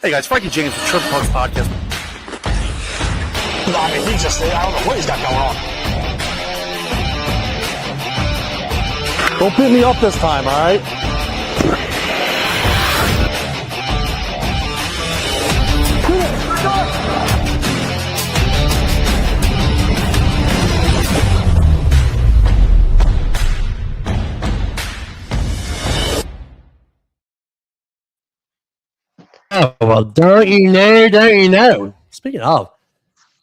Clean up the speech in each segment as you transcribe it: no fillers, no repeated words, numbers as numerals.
Hey guys, Frankie James with Triple Pucks Podcast. I mean, I don't know what he's got going on. Don't beat me up this time, all right? Oh, well, don't you know. Speaking of,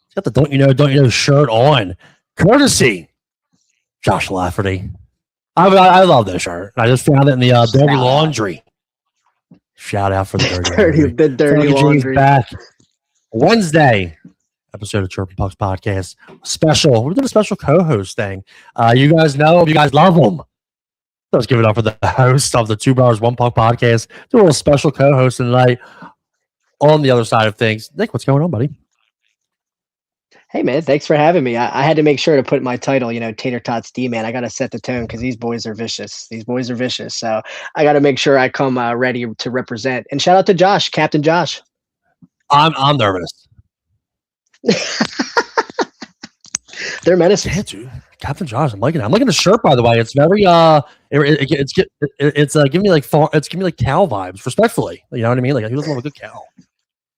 he's got the don't you know shirt on. Courtesy, Josh Lafferty. I love this shirt. I just found it in the Dirty Laundry. Shout out for the Dirty Laundry. Back Wednesday episode of Chirpin' Pucks Podcast. Special. We're doing a special co-host thing. You guys know him. You guys love him. Let's give it up for the host of the Two Brothers One Puck Podcast. Do a little special co-host tonight on the other side of things. Nick, what's going on, buddy? Hey, man, thanks for having me. I had to make sure to put my title, Tater Tots D-Man. I got to set the tone because these boys are vicious. So I got to make sure I come ready to represent. And shout out to Josh, Captain Josh. I'm nervous. They're menacing. Yeah, dude. Captain Josh, I'm liking it. I'm liking the shirt, by the way. It's very it's giving me like cow vibes, respectfully. You know what I mean? Like, who doesn't love a good cow?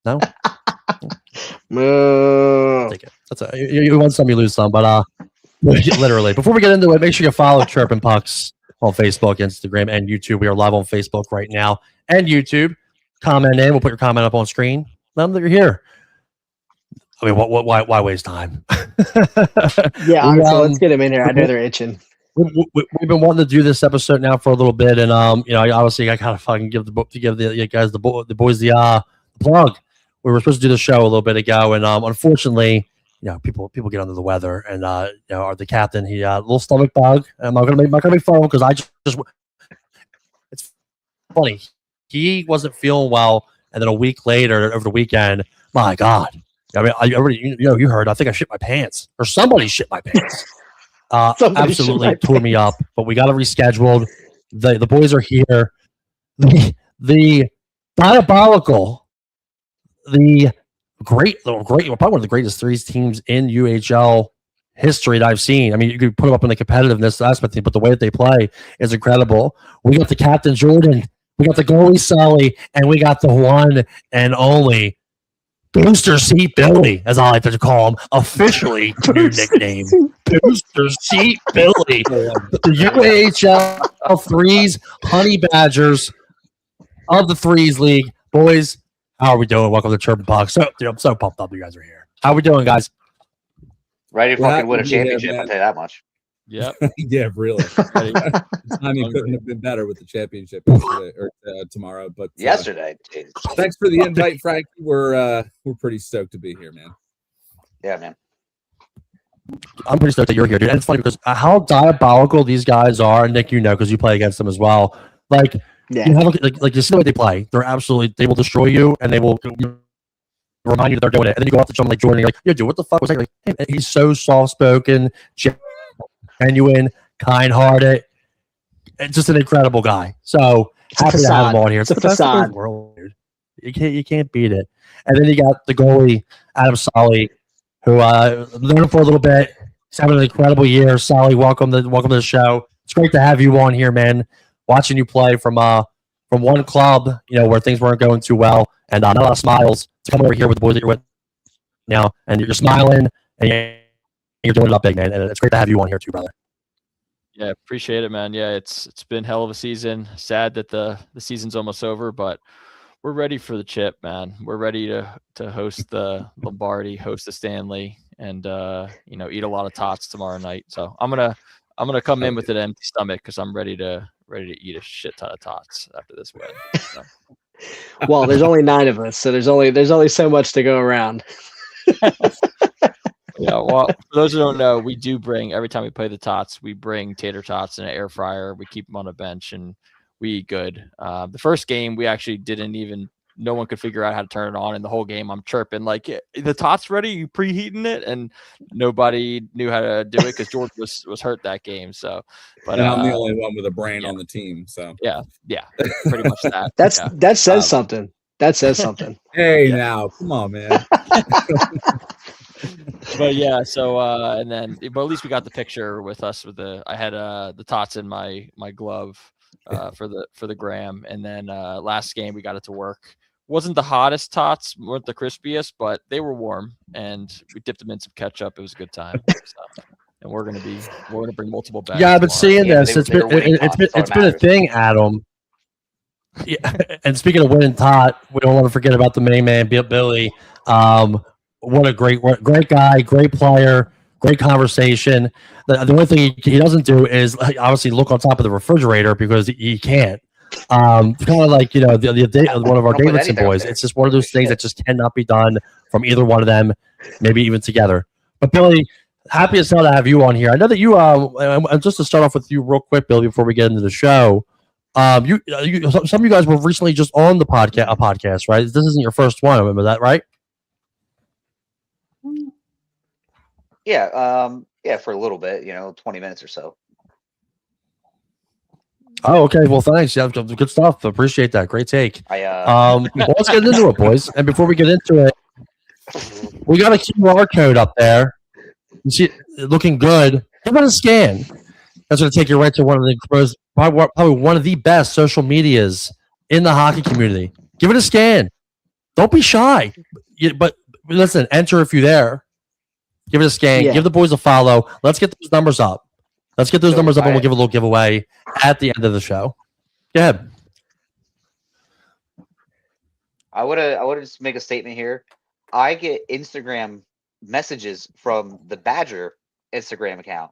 No. Take it. You win some, you lose some. But literally, before we get into it, make sure you follow Chirpin' Pucks on Facebook, Instagram, and YouTube. We are live on Facebook right now and YouTube. Comment in. We'll put your comment up on screen. Let them know that you're here. I mean, why waste time? Yeah, honestly, let's get them in here. I know they're itching. We've been wanting to do this episode now for a little bit, and obviously I gotta fucking give the boys the plug. We were supposed to do the show a little bit ago, and unfortunately, people get under the weather, and the captain, he a little stomach bug. I'm not gonna make fun of him because I just it's funny. He wasn't feeling well, and then a week later, over the weekend, my God. I mean, I already, you heard. I think I shit my pants, or somebody shit my pants. Absolutely tore me up. But we got it rescheduled. The boys are here. The diabolical, the great, probably one of the greatest threes teams in UAHL history that I've seen. I mean, you could put them up in the competitiveness aspect, but the way that they play is incredible. We got the captain Jordan, we got the goalie Sully, and we got the one and only Booster Seat Billy, as I like to call him, officially new nickname. Booster Seat Billy. The UAHL Threes, HoneyBadgers of the Threes League. Boys, how are we doing? Welcome to Chirpin' Pucks. I'm so pumped up you guys are here. How are we doing, guys? Ready to fucking win a championship, I'll tell you that much. Yep. Yeah, really. The timing couldn't have been better with the championship yesterday or tomorrow. But yesterday. Thanks for the invite, Frank. We're pretty stoked to be here, man. Yeah, man. I'm pretty stoked that you're here, dude. And it's funny because how diabolical these guys are, Nick, because you play against them as well. Like, you have like you see the way they play. They will destroy you, and they will remind you that they're doing it. And then you go up to someone like Jordan, and you're like, yo, dude, what the fuck was that? Like, hey, man, he's so soft spoken, genuine, kind-hearted, and just an incredible guy. So happy to have him on here. It's the best in the world, dude. You can't beat it. And then you got the goalie Adam Sully, who known him for a little bit. He's having an incredible year. Sully, welcome to the show. It's great to have you on here, man. Watching you play from one club, where things weren't going too well, and not a lot of smiles to come over here with the boys that you're with now, and you're smiling and you're doing it up big, man, and it's great to have you on here too, brother. Yeah, appreciate it, man. Yeah, it's been hell of a season. Sad that the season's almost over, but we're ready for the chip, man. We're ready to host the Lombardi, host the Stanley, and eat a lot of tots tomorrow night. So I'm gonna come in with an empty stomach because I'm ready to eat a shit ton of tots after this win. So. Well, there's only 9 of us, so there's only so much to go around. Yeah, well, for those who don't know, we do bring, every time we play the tots, we bring tater tots in an air fryer. We keep them on a bench, and we eat good. The first game, we actually no one could figure out how to turn it on. And the whole game, I'm chirping, like, the tots ready? You preheating it? And nobody knew how to do it because George was hurt that game. So, but I'm the only one with a brain on the team. So yeah, pretty much that. That says something. That says something. Hey, now, come on, man. But yeah, so and then but at least we got the picture with us with I had the tots in my glove for the gram, and then last game we got it to work. Wasn't the hottest tots, weren't the crispiest, but they were warm, and we dipped them in some ketchup. It was a good time. So, and we're gonna bring multiple bags. Yeah, but seeing Yeah, this, it's been a matters. thing, Adam. Yeah, and speaking of winning tot, we don't want to forget about the main man, Billy. What a great guy, great player, great conversation. The only thing he doesn't do is obviously look on top of the refrigerator because he can't. Kind of like one of our Davidson boys. It's just one of those things that just cannot be done from either one of them, maybe even together. But Billy, happy as hell to have you on here. I know that you just to start off with you real quick, Billy, before we get into the show. Some of you guys were recently just on the podcast, right? This isn't your first one, remember that, right? Yeah, for a little bit, 20 minutes or so. Oh, okay. Well, thanks. Yeah, good stuff. Appreciate that. Great take. I well, let's get into it, boys. And before we get into it, we got a QR code up there. You see it looking good. Give it a scan. That's going to take you right to one of the most, probably one of the best social medias in the hockey community. Give it a scan. Don't be shy. But listen, enter if you're there. Give it a scan. Yeah. Give the boys a follow. Let's get those numbers up. Let's get those numbers up, and we'll give a little giveaway at the end of the show. Go ahead. I would just make a statement here. I get Instagram messages from the Badger Instagram account.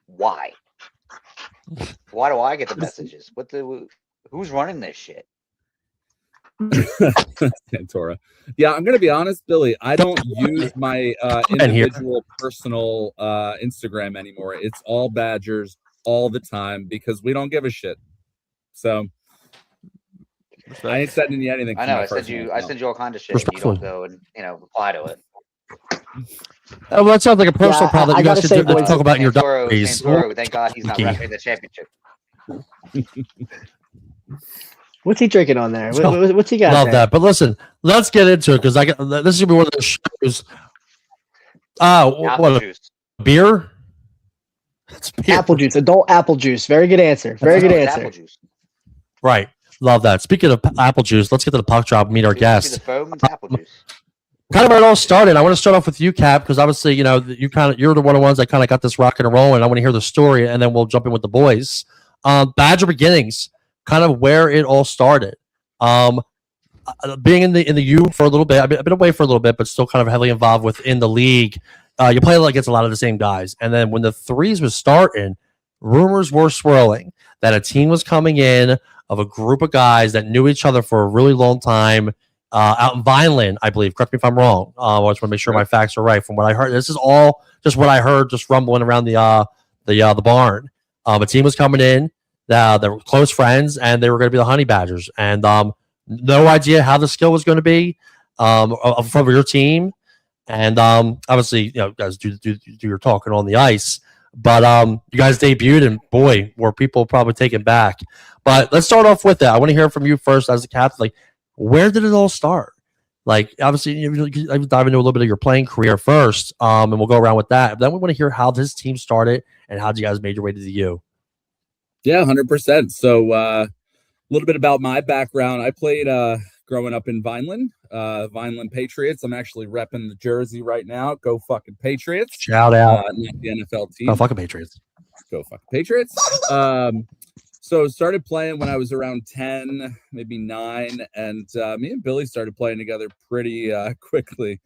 Why? Why do I get the messages? Who's running this shit? Santora. Yeah, I'm gonna be honest, Billy. I don't use my individual personal Instagram anymore. It's all Badgers all the time because we don't give a shit. So I ain't sending you anything. I know. I send you all kinds of shit. And you don't go and reply to it. Oh, well, that sounds like a personal problem that you guys should talk about in your diaries. Thank God he's not repping the championship. What's he drinking on there? What's he got? Love there? that. But listen, let's get into it because this is gonna be one of those shows. What juice. Beer? It's beer. Apple juice, adult apple juice. Very good answer. Very good answer. Apple juice. Right. Love that. Speaking of apple juice, let's get to the puck drop and meet our guest. The foam and apple juice. Kind of where it all started. I want to start off with you, Cap, because obviously, you're the one of the ones that kind of got this rocking and rolling. I want to hear the story, and then we'll jump in with the boys. Badger beginnings, kind of where it all started. Being in the U for a little bit, I've been away for a little bit, but still kind of heavily involved within the league. You play against a lot of the same guys, and then when the threes was starting, rumors were swirling that a team was coming in of a group of guys that knew each other for a really long time. Out in Vineland, I believe. Correct me if I'm wrong. I just want to make sure my facts are right. From what I heard, this is all just what I heard, just rumbling around the barn. A team was coming in. They were close friends, and they were going to be the HoneyBadgers. And no idea how the skill was going to be from your team. And obviously, guys do your talking on the ice. But you guys debuted, and boy, were people probably taken back. But let's start off with that. I want to hear from you first as a captain. Where did it all start? Obviously, I dive into a little bit of your playing career first, and we'll go around with that. But then we want to hear how this team started and how you guys made your way to the U. Yeah, 100%. So a little bit about my background. I played growing up in Vineland, Vineland Patriots. I'm actually repping the jersey right now. Go fucking Patriots. Shout out. Not the NFL team. Go fucking Patriots. Go fucking Patriots. So started playing when I was around 10, maybe 9, and me and Billy started playing together pretty quickly.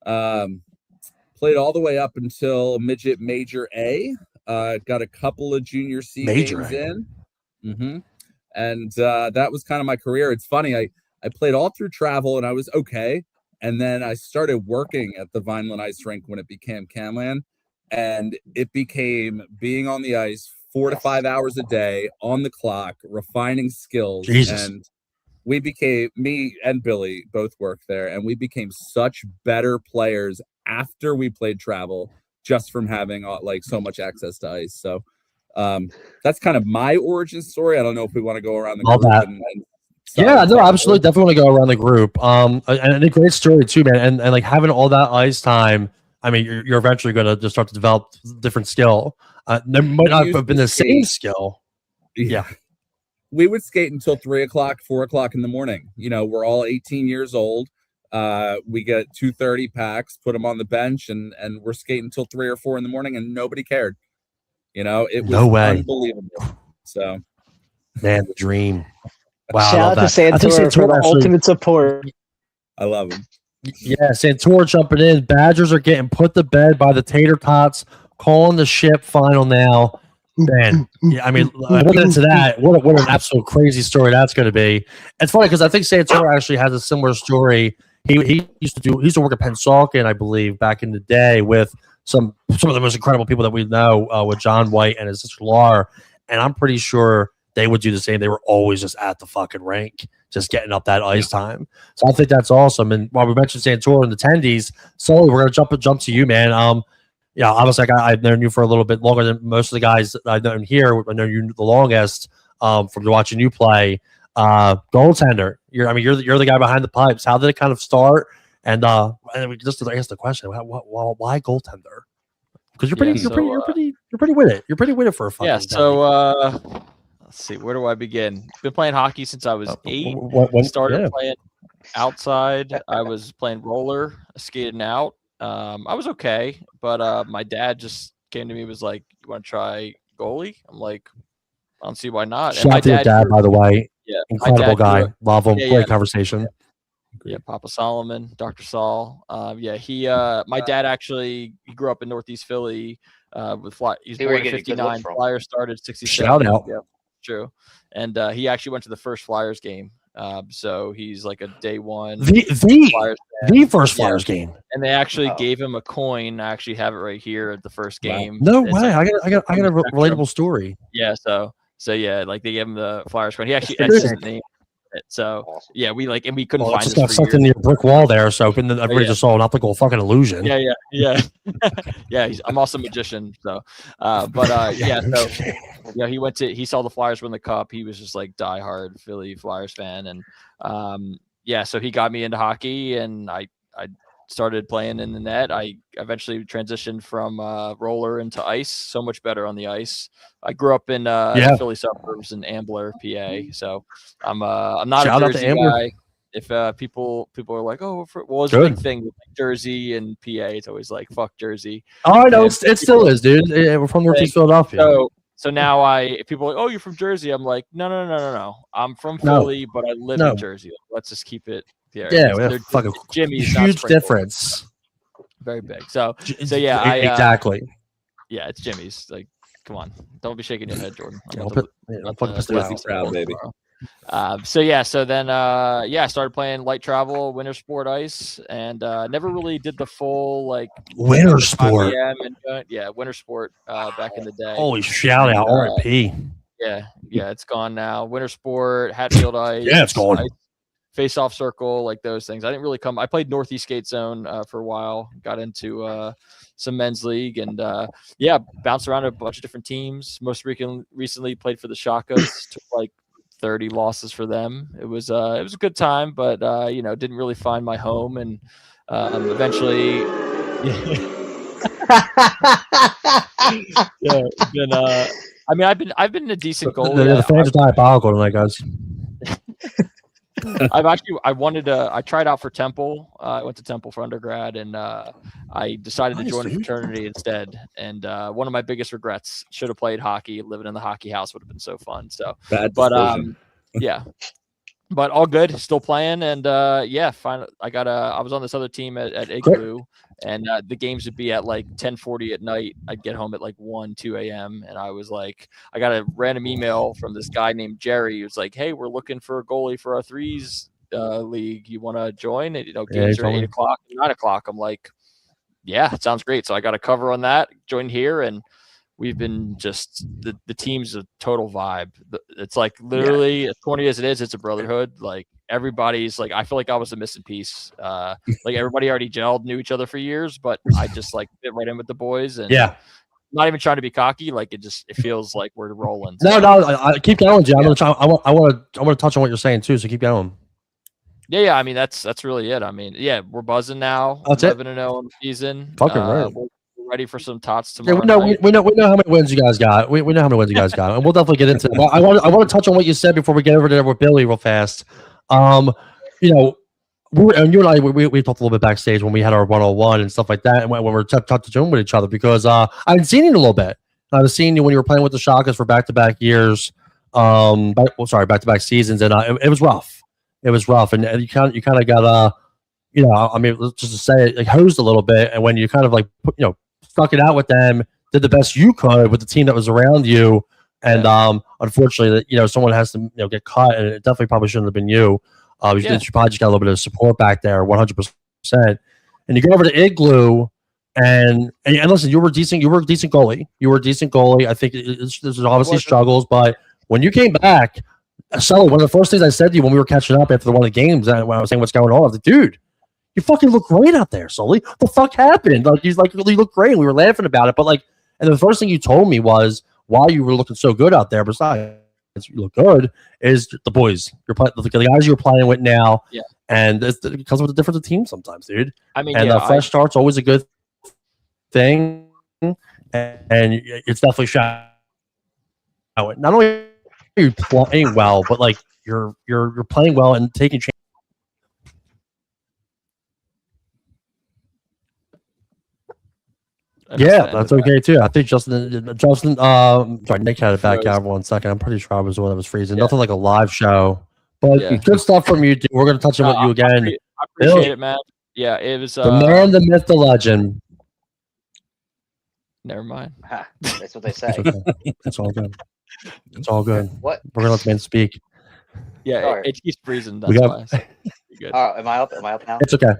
Played all the way up until midget major A. Got a couple of junior C games in. Mm-hmm. And that was kind of my career. It's funny, I played all through travel and I was okay. And then I started working at the Vineland ice rink when it became Camland. And it became being on the ice 4 to 5 hours a day on the clock, refining skills. Jesus. And we became, me and Billy both worked there, and we became such better players after we played travel just from having so much access to ice. So that's kind of my origin story. I don't know if we want to go around the group and Yeah, no, absolutely. Definitely want to go around the group. And a great story too, man. And like having all that ice time. I mean, you're eventually going to just start to develop different skill. There might not have been the same skill. Yeah. We would skate until 3 o'clock, 4 o'clock in the morning. You know, we're all 18 years old. We get 230 packs, put them on the bench, and we're skating until 3 or 4 in the morning, and nobody cared. You know, it was unbelievable. So, man, the dream. Wow, shout out to Santor for the ultimate support. I love him. Yeah, Santor jumping in. Badgers are getting put to bed by the Tater Tots, calling the ship final now. Man, yeah, I mean, looking into that, what an absolute crazy story that's going to be. It's funny because I think Santor actually has a similar story. He used to work at Pennsauken, I believe, back in the day with some of the most incredible people that we know, with John White and his sister Laura, and I'm pretty sure they would do the same. They were always just at the fucking rink, just getting up that ice time. So I think that's awesome. And while we mentioned Santor and the attendees, Sully, we're gonna jump to you, man. Yeah, obviously I've known you for a little bit longer than most of the guys that I've known here. I know you the longest from watching you play. Goaltender. You're the guy behind the pipes. How did it kind of start? And we just ask the question: why goaltender? Because you're pretty with it. You're pretty with it for a fucking. Yeah. So let's see. Where do I begin? Been playing hockey since I was 8. Started playing outside. I was playing roller, skating out. I was okay, but my dad just came to me and was like, "You want to try goalie?" I'm like, "I don't see why not." Shout out to your dad, by the way. Yeah, incredible guy. Love him. Great conversation. Yeah, Papa Solomon, Dr. Saul. My dad actually he grew up in Northeast Philly with Fly. He's born in 59. Flyers started 67. Shout out. Yeah, true. And he actually went to the first Flyers game. So he's like a day one. The first Flyers game. And they actually gave him a coin. I actually have it right here at the first game. No way. I got a relatable story. Yeah. So yeah, like they gave him the Flyers coin. He actually etched his name. So yeah, we couldn't find this. Got something near a brick wall there, so everybody just saw an optical fucking illusion. Yeah. Yeah. I'm also a magician, so he saw the Flyers win the cup. He was just like diehard Philly Flyers fan, and so he got me into hockey, and I started playing in the net. I eventually transitioned from roller into ice. So much better on the ice. I grew up in the Philly suburbs in Ambler, PA. So I'm not a Jersey guy. If people are like, oh, it's a big thing with Jersey and PA. It's always like, fuck Jersey. Oh, no, it still is, dude. We're from Northeast Philadelphia. So now if people are like, oh, you're from Jersey. I'm like, no. I'm from Philly, but I live in Jersey. Let's just keep it. Yeah, we have fucking Jimmy's huge difference. Very big. So yeah, exactly. Yeah, it's Jimmy's. Like, come on, don't be shaking your head, Jordan. I'm proud, baby. So then I started playing light travel, winter sport ice, and never really did the full like winter sport. Winter sport back in the day. Holy shout out, R.I.P. Yeah, it's gone now. Winter sport, Hatfield ice. Yeah, it's gone. Face-off circle, like those things. I didn't really I played Northeast Skate Zone for a while. Got into some men's league, and bounced around a bunch of different teams. Most recently played for the Shakas. Took like 30 losses for them. It was a good time, but didn't really find my home, and eventually. I've been a decent goalie. The fans are diabolical tonight, guys. I tried out for Temple. I went to Temple for undergrad, and I decided to join a fraternity instead. And one of my biggest regrets, should have played hockey. Living in the hockey house would have been so fun. So, but all good. Still playing, and finally, I was on this other team at Igloo, and the games would be at like 10:40 at night. I'd get home at like 2 a.m. and I was like, I got a random email from this guy named Jerry. He was like, "Hey, we're looking for a goalie for our threes league. You want to join?" And games are 8 o'clock, 9 o'clock. I'm like, yeah, it sounds great. So I got a cover on that. Joined here, and we've been just the team's a total vibe. It's like literally as corny as it is, it's a brotherhood. Like everybody's like, I feel like I was a missing piece. Like everybody already gelled, knew each other for years, but I just like fit right in with the boys. And not even trying to be cocky. Like it feels like we're rolling. No, I keep going, Jay. Yeah. I want to touch on what you're saying too. So keep going. Yeah. I mean, that's really it. I mean, yeah, we're buzzing now. That's it. 11-0 in the season. Fucking right. We're ready for some tots Yeah, tomorrow night. we know how many wins you guys got. We know how many wins you guys got, and we'll definitely get into it. I want to touch on what you said before we get over there with Billy real fast. You know, you and I we talked a little bit backstage when we had our 101 and stuff like that, and when we were talking with each other because I had seen you in a little bit. I was seeing you when you were playing with the Shockers for back-to-back years. Back-to-back seasons, and it was rough. It was rough, and you kind of got I mean, just to say it, like hosed a little bit, and when you kind of like stuck it out with them, did the best you could with the team that was around you, and unfortunately, that someone has to get cut, and it definitely probably shouldn't have been you. You probably just got a little bit of support back there, 100%. And you go over to Igloo, and listen, you were a decent goalie. You were a decent goalie. I think there's obviously struggles, but when you came back, Sully, one of the first things I said to you when we were catching up after one of the games, and when I was saying what's going on, I was like, dude, you fucking look great out there, Sully. What the fuck happened? Like, he's like, you look great. We were laughing about it, but like, and the first thing you told me was why you were looking so good out there. Besides, you look good is the boys. The guys you're playing with now, and it's because of the difference of teams sometimes, dude. I mean, and fresh start's always a good thing, and it's definitely shot. Not only are you playing well, but like you're playing well and taking chances. Yeah, that's okay too. I think Justin, sorry, Nick had it back out 1 second. I'm pretty sure I was the one that was freezing. Nothing like a live show, but good stuff from you, dude. We're gonna touch on with you again. I appreciate it, man. Yeah, it was the man, the myth, the legend. Never mind. That's what they say. It's all good. It's all good. What? We're gonna let the man speak. Yeah, it keeps freezing. That's why. Good. Am I up? Am I up now? It's okay.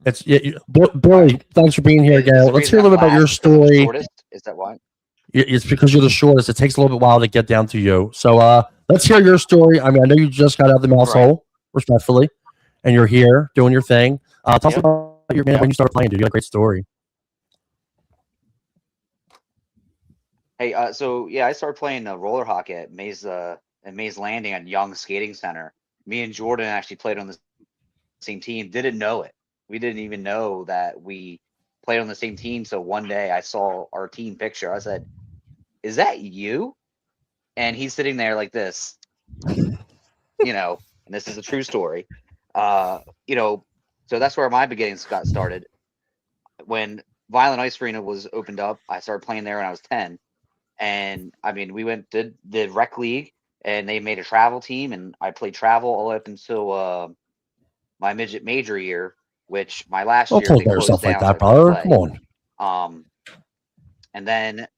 It's Billy. Thanks for being here again. Let's hear a little bit about your story. Is that why? It's because you're the shortest. It takes a little bit while to get down to you. So let's hear your story. I mean, I know you just got out of the mouse hole, respectfully, and you're here doing your thing. Tell us about your man when you started playing, dude. You got a great story. Hey, I started playing roller hockey at Mays Landing at Young Skating Center. Me and Jordan actually played on the same team. Didn't know it. We didn't even know that we played on the same team. So one day I saw our team picture. I said, "Is that you?" And he's sitting there like this, and this is a true story. So that's where my beginnings got started. When Violent Ice Arena was opened up, I started playing there when I was 10. And I mean, we went to the rec league, and they made a travel team, and I played travel all up until my midget major year, which my last year they closed stuff down. Like that, brother. Come on. And then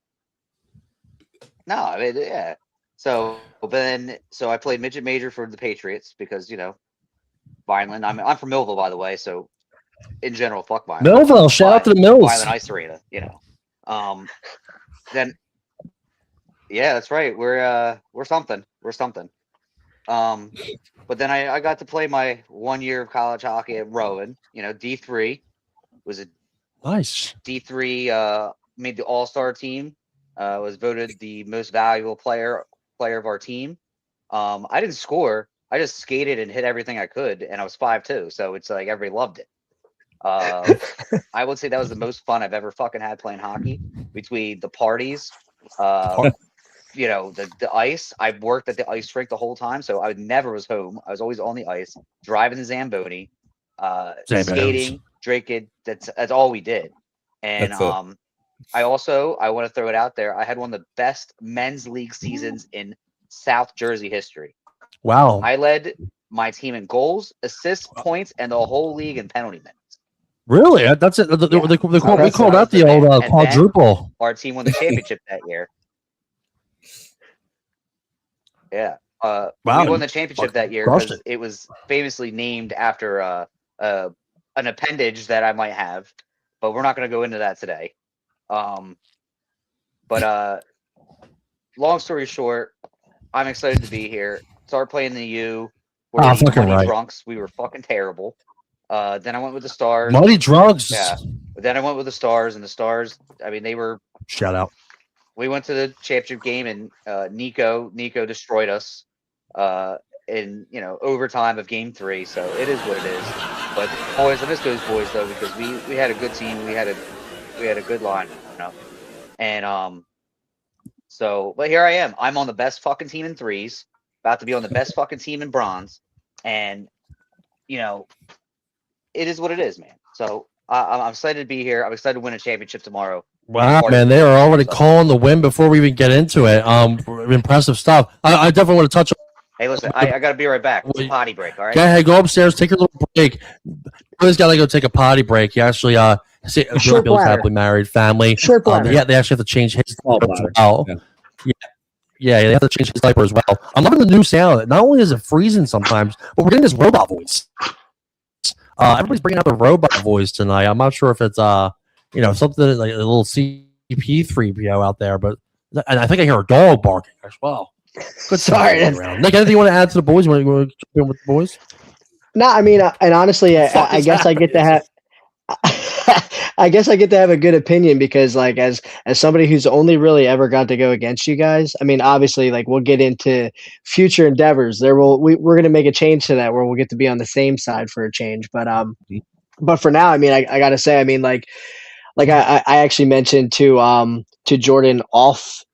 So I played midget major for the Patriots because Vineland. I'm from Millville, by the way, so in general, fuck Vineland. Millville, shout out to the Mills. Violent Ice Arena, Then. Yeah, that's right. We're something. We're something. But then I got to play my 1 year of college hockey at Rowan. D3 was a nice D3. Made the All-Star team. Was voted the most valuable player of our team. I didn't score. I just skated and hit everything I could, and I was 5'2", so it's like everybody loved it. I would say that was the most fun I've ever fucking had playing hockey. Between the parties. The ice. I worked at the ice rink the whole time, so I never was home. I was always on the ice, driving the Zamboni, skating, drinking. That's all we did. And I want to throw it out there. I had one of the best men's league seasons in South Jersey history. Wow! I led my team in goals, assists, points, and the whole league in penalty minutes. Really? That's it. We called that the old quadruple. Our team won the championship that year. Yeah. Wow. We won the championship that year because it was famously named after an appendage that I might have, but we're not going to go into that today. But long story short, I'm excited to be here. Started playing the U. We're fucking drunks. We were fucking terrible. Then I went with the Stars. Muddy drunks. Yeah. But then I went with the Stars, and the Stars, I mean, they were Shout out. We went to the championship game, and Nico destroyed us in overtime of game 3. So it is what it is. But boys, I miss those boys though, because we had a good team. We had a good line, and So, but here I am. I'm on the best fucking team in threes, about to be on the best fucking team in bronze, and it is what it is, man. So I'm excited to be here. I'm excited to win a championship tomorrow. Wow, man, they are already calling the win before we even get into it. Impressive stuff. I definitely want to touch on. Hey, listen, I got to be right back. It's a potty break, all right? Go ahead, go upstairs, take a little break. Billy's got to go take a potty break. He actually, Billy's happily married, family. Short bladder. Yeah, they actually have to change his diaper as well. Yeah. Yeah, they have to change his diaper as well. I'm loving the new sound. Not only is it freezing sometimes, but we're getting this robot voice. Everybody's bringing out the robot voice tonight. I'm not sure if it's something like a little CP3PO out there, but and I think I hear a dog barking as well. Good. Sorry, Nick, anything you want to add to the boys? You want to jump in with the boys? No, I mean, and honestly, I guess I get to have. I guess I get to have a good opinion because, like, as somebody who's only really ever got to go against you guys, I mean, obviously, like, we'll get into future endeavors. We're going to make a change to that where we'll get to be on the same side for a change. But for now, I mean, I got to say, I mean, like I actually mentioned to Jordan off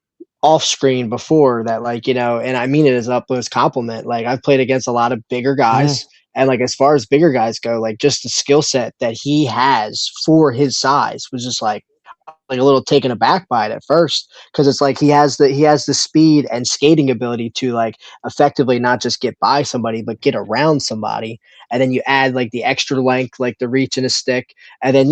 screen before that, like, and I mean it as an utmost compliment. Like, I've played against a lot of bigger guys. And, like, as far as bigger guys go, like, just the skill set that he has for his size was just like a little taken aback by it at first, because it's like he has the speed and skating ability to, like, effectively not just get by somebody but get around somebody, and then you add, like, the extra length, like the reach in his stick, and then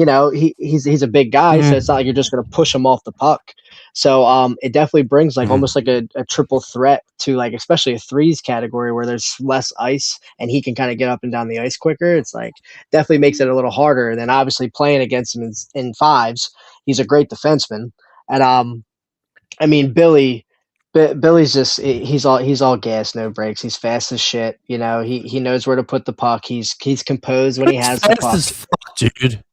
he's a big guy, so it's not like you're just going to push him off the puck. So it definitely brings, like, almost like a triple threat to, like, especially a threes category where there's less ice and he can kind of get up and down the ice quicker. It's like definitely makes it a little harder. And then obviously playing against him in fives, he's a great defenseman. And I mean, Billy's just he's all gas, no brakes. He's fast as shit. He knows where to put the puck. He's composed when he has the puck. Fast as fuck, dude.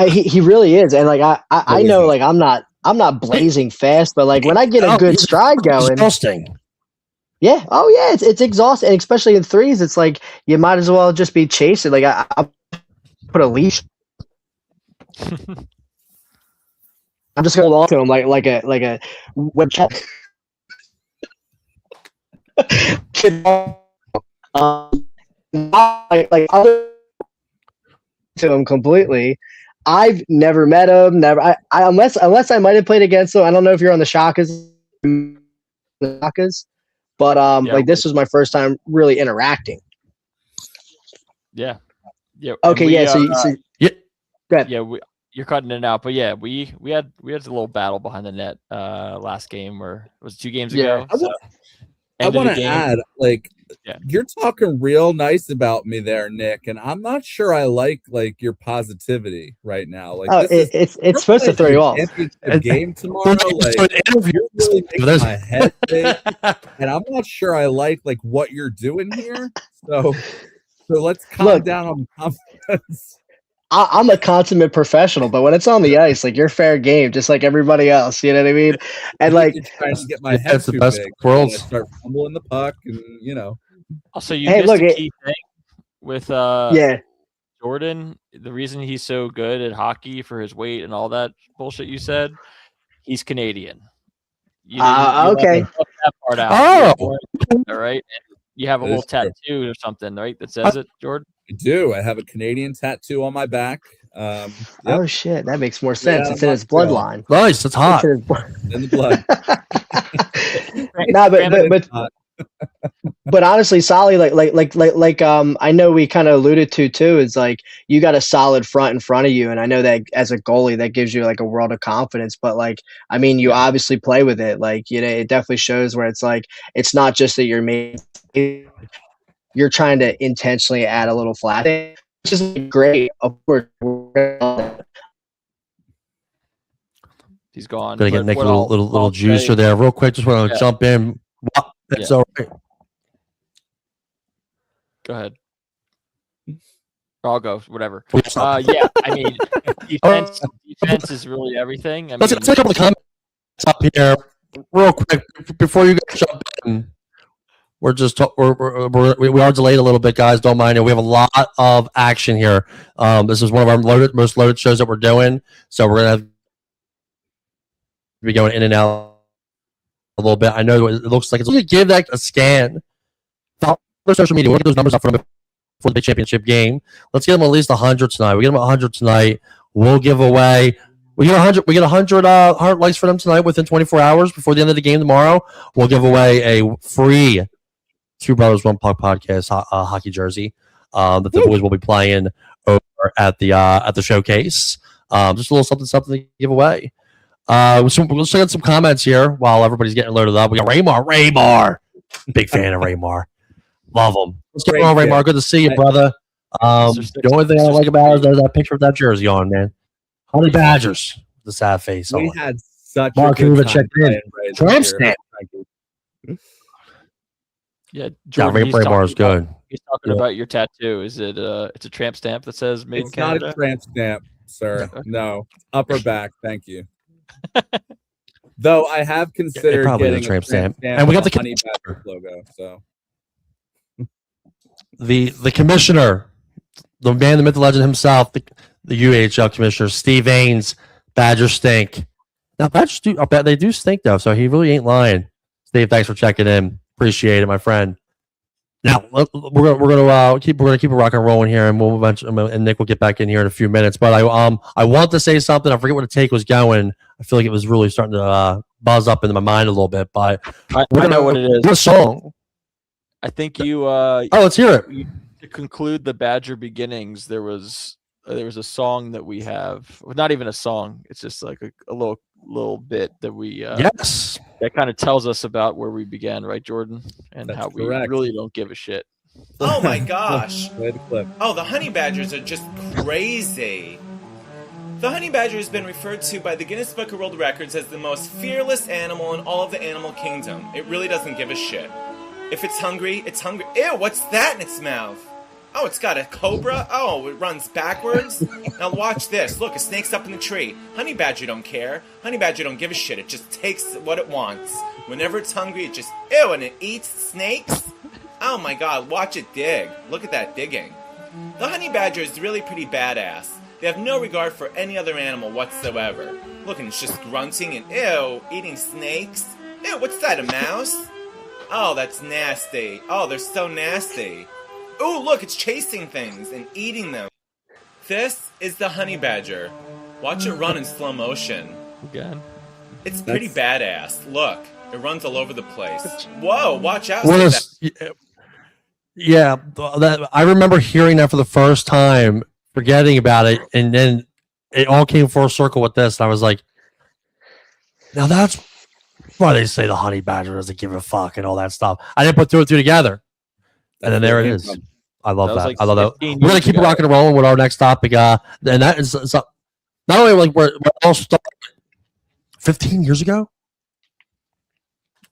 He really is. And, like, I know, like, I'm not blazing fast, but, like, when I get a good stride going, exhausting. Yeah. Oh yeah, it's exhausting, and especially in threes. It's like you might as well just be chasing. Like, I put a leash. I'm just gonna hold on to him like a web chat. like other to him completely. I've never met him. Never. I unless I might have played against him. I don't know if you're on the Shakas, but like, this was my first time really interacting. Yeah. Yeah. Okay. Yeah. So yeah. Go ahead. Yeah. You're cutting it out, but yeah, we had a little battle behind the net last game, or it was 2 games ago. I want to add, like, you're talking real nice about me there, Nick, and I'm not sure I like your positivity right now. Like, it's supposed to throw you off. Game tomorrow, like, you're really making my head big, and I'm not sure I like what you're doing here. So let's calm down on confidence. I'm a consummate professional, but when it's on the ice, like, you're fair game, just like everybody else. You know what I mean? And, like, trying to get my head too big, worlds. Start fumbling the puck, and Also, you missed a key thing with Jordan. The reason he's so good at hockey for his weight and all that bullshit you said, he's Canadian. Okay. That part out. All right. You have a little tattoo or something, right? That says it, Jordan. I do. I have a Canadian tattoo on my back. Yep. Oh shit, that makes more sense. It's in his bloodline. Nice, that's hot. In the blood. No, but honestly, Solly, like I know we kind of alluded to too, is like you got a solid front in front of you, and I know that as a goalie that gives you like a world of confidence. But, like, I mean, you obviously play with it. Like, it definitely shows where it's like it's not just that you're trying to intentionally add a little flat, which is great. He's gone. Gonna get Nick a little juicer there, real quick. Just want to jump in. That's all right. Go ahead. Or I'll go. Whatever. Yeah, I mean, defense defense is really everything. I Let's mean, take a couple of comments up here real quick before you guys jump in. We're just we are delayed a little bit, guys. Don't mind it. We have a lot of action here. This is one of our most loaded shows that we're doing, so we're gonna be going in and out a little bit. I know it looks like it's going to give that a scan. Follow their social media. We'll get those numbers up for them before the big championship game. Let's get them at least 100 tonight. We get them 100 tonight. We'll give away. We get 100. We get 100 heart likes for them tonight within 24 hours before the end of the game tomorrow. We'll give away a free Two Brothers One Puck podcast hockey jersey that the boys will be playing over at the showcase. Just a little something to give away. We'll check out some comments here while everybody's getting loaded up. We got Raymar. Big fan of Raymar. Love him. What's going on, Raymar? Good to see you, brother. The only thing I like about it is that picture of that jersey on, man. HoneyBadgers. The sad face. We had such Mark a good Hoover checked in. Tramp stamp. yeah, Jordan, Raymar's good. He's talking about your tattoo. Is it it's a tramp stamp that says "Made in It's Canada"? not a tramp stamp, sir. No, upper back. Thank you. Though I have considered probably getting a tramp stamp. and we got the HoneyBadgers logo. So the commissioner, the man, the myth, the legend himself, the UAHL commissioner, Steve Ains, Badgers stink. Now Badgers do, I bet they do stink though, so he really ain't lying. Steve, thanks for checking in. Appreciate it, my friend. Now we're gonna keep it rock and rolling here, and we'll eventually, and Nick will get back in here in a few minutes. But I want to say something. I forget where the take was going. I feel like it was really starting to buzz up into my mind a little bit. But I know what it is. What song? I think you. Let's hear it. To conclude the Badger beginnings, there was a song that we have. Well, not even a song. It's just like a little bit that we. Yes. That kind of tells us about where we began, right, Jordan, and That's how we correct. really don't give a shit. Oh my gosh. Play the clip. Oh, the HoneyBadgers are just crazy. The honey badger has been referred to by the Guinness Book of World Records as the most fearless animal in all of the animal kingdom. It really doesn't give a shit. If it's hungry, it's hungry. Ew, what's that in its mouth? Oh, it's got a cobra? Oh, it runs backwards? Now watch this. Look, a snake's up in the tree. Honey badger don't care. Honey badger don't give a shit. It just takes what it wants. Whenever it's hungry, it just, ew, and it eats snakes? Oh my god, watch it dig. Look at that digging. The honey badger is really pretty badass. They have no regard for any other animal whatsoever. Look, and it's just grunting and ew, eating snakes. Ew, what's that, a mouse? Oh, that's nasty. Oh, they're so nasty. Ooh, look, it's chasing things and eating them. This is the honey badger. Watch it run in slow motion. Again. It's pretty badass. Look, it runs all over the place. Whoa, watch out. Yeah, I remember hearing that for the first time, forgetting about it, and then it all came full circle with this. And I was like, now that's why they say the honey badger doesn't give a fuck and all that stuff. I didn't put two and two together. And then there it is. I love that. Like I love that. 15 We're gonna years keep it ago. rocking and rolling with our next topic. And that is not only like we're all started 15 years ago.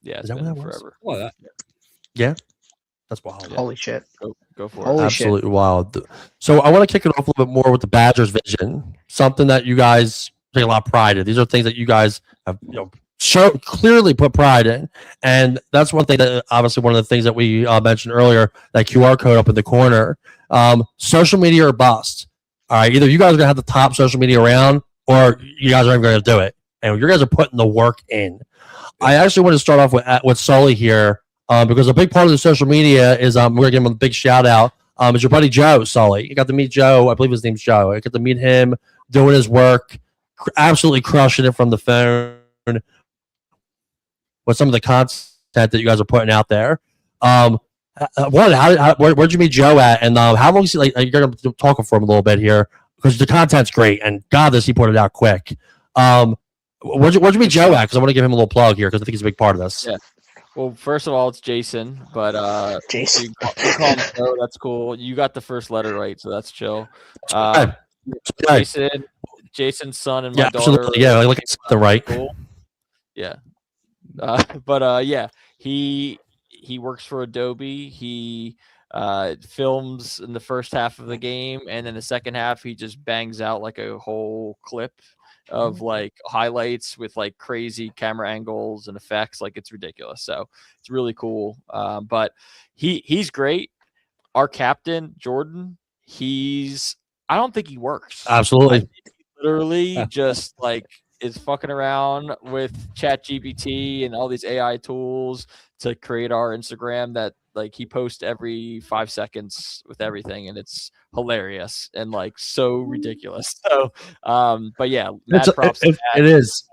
Yeah, it's Is that been what that was? forever. Well, Yeah, that's wild. Yeah. Holy shit. Go for it. Holy shit. Absolutely wild. So I want to kick it off a little bit more with the Badgers vision. Something that you guys take a lot of pride in. These are things that you guys have, clearly put pride in, and that's one thing that obviously one of the things that we mentioned earlier. That QR code up in the corner. Social media or bust. All right, either you guys are gonna have the top social media around, or you guys aren't going to do it, and you guys are putting the work in. I actually want to start off with Sully here. Because a big part of the social media is we're gonna give him a big shout out. Is your buddy Joe Sully? You got to meet Joe. I believe his name's Joe. I got to meet him doing his work, absolutely crushing it from the phone with some of the content that you guys are putting out there. Where'd you meet Joe at? And how long is he like? You're gonna talk for him a little bit here because the content's great, and God, does he put it out quick. Where'd you meet Joe at? Because I want to give him a little plug here because I think he's a big part of this. Yeah. Well, first of all, it's Jason, but Jason. you call him Joe, that's cool. You got the first letter right, so that's chill. Okay. Jason's son and my daughter. Absolutely. Yeah, I look at something right. Cool. Yeah. Yeah, he works for Adobe. He films in the first half of the game, and then the second half he just bangs out like a whole clip of like highlights with like crazy camera angles and effects. Like it's ridiculous. So it's really cool. But he's great. Our captain, Jordan, I don't think he works. Absolutely. I think he literally just like is fucking around with ChatGPT and all these AI tools to create our Instagram that like he posts every 5 seconds with everything, and it's hilarious and like so ridiculous. So but yeah, mad props to it is.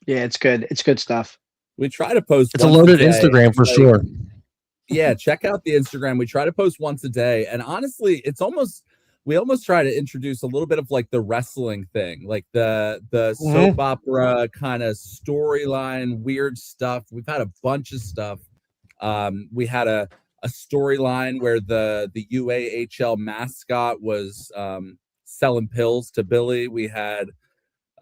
Yeah, it's good. It's good stuff. We try to post. It's a loaded Instagram for sure. Yeah, check out the Instagram. We try to post once a day, and honestly, we almost try to introduce a little bit of like the wrestling thing, like the soap opera kind of storyline, weird stuff. We've had a bunch of stuff. We had a storyline where the UAHL mascot was selling pills to Billy. We had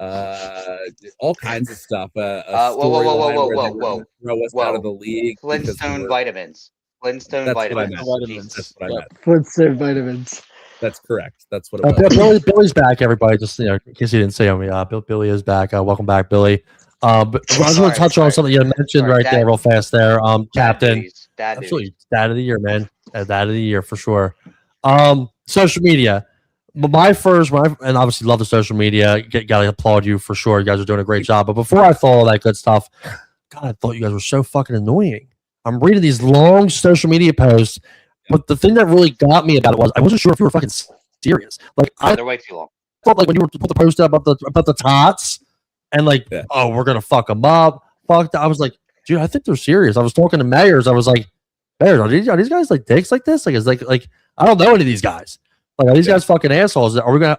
all kinds of stuff. Whoa. Throw us out of the league. Flintstone vitamins. Flintstone vitamins. That's what I meant. Flintstone vitamins. That's correct. That's what it was. Billy's back, everybody. Just in case you didn't say me, Billy is back. Welcome back, Billy. But I just want to touch on something you mentioned there real fast there. Captain. Absolutely. Dad of the year, man. Dad of the year for sure. Social media. But and obviously love the social media. Gotta applaud you for sure. You guys are doing a great job. But before I thought all that good stuff, God, I thought you guys were so fucking annoying. I'm reading these long social media posts, but the thing that really got me about it was I wasn't sure if you were fucking serious. Like they're way too long. Thought like when you were put the post up about the tots and like, oh, we're gonna fuck them up. Fuck that. I was like, dude, I think they're serious. I was talking to Mayors. I was like, Mayors, are these guys like dicks like this? Like, it's like I don't know any of these guys. Like, are these guys fucking assholes? Are we gonna,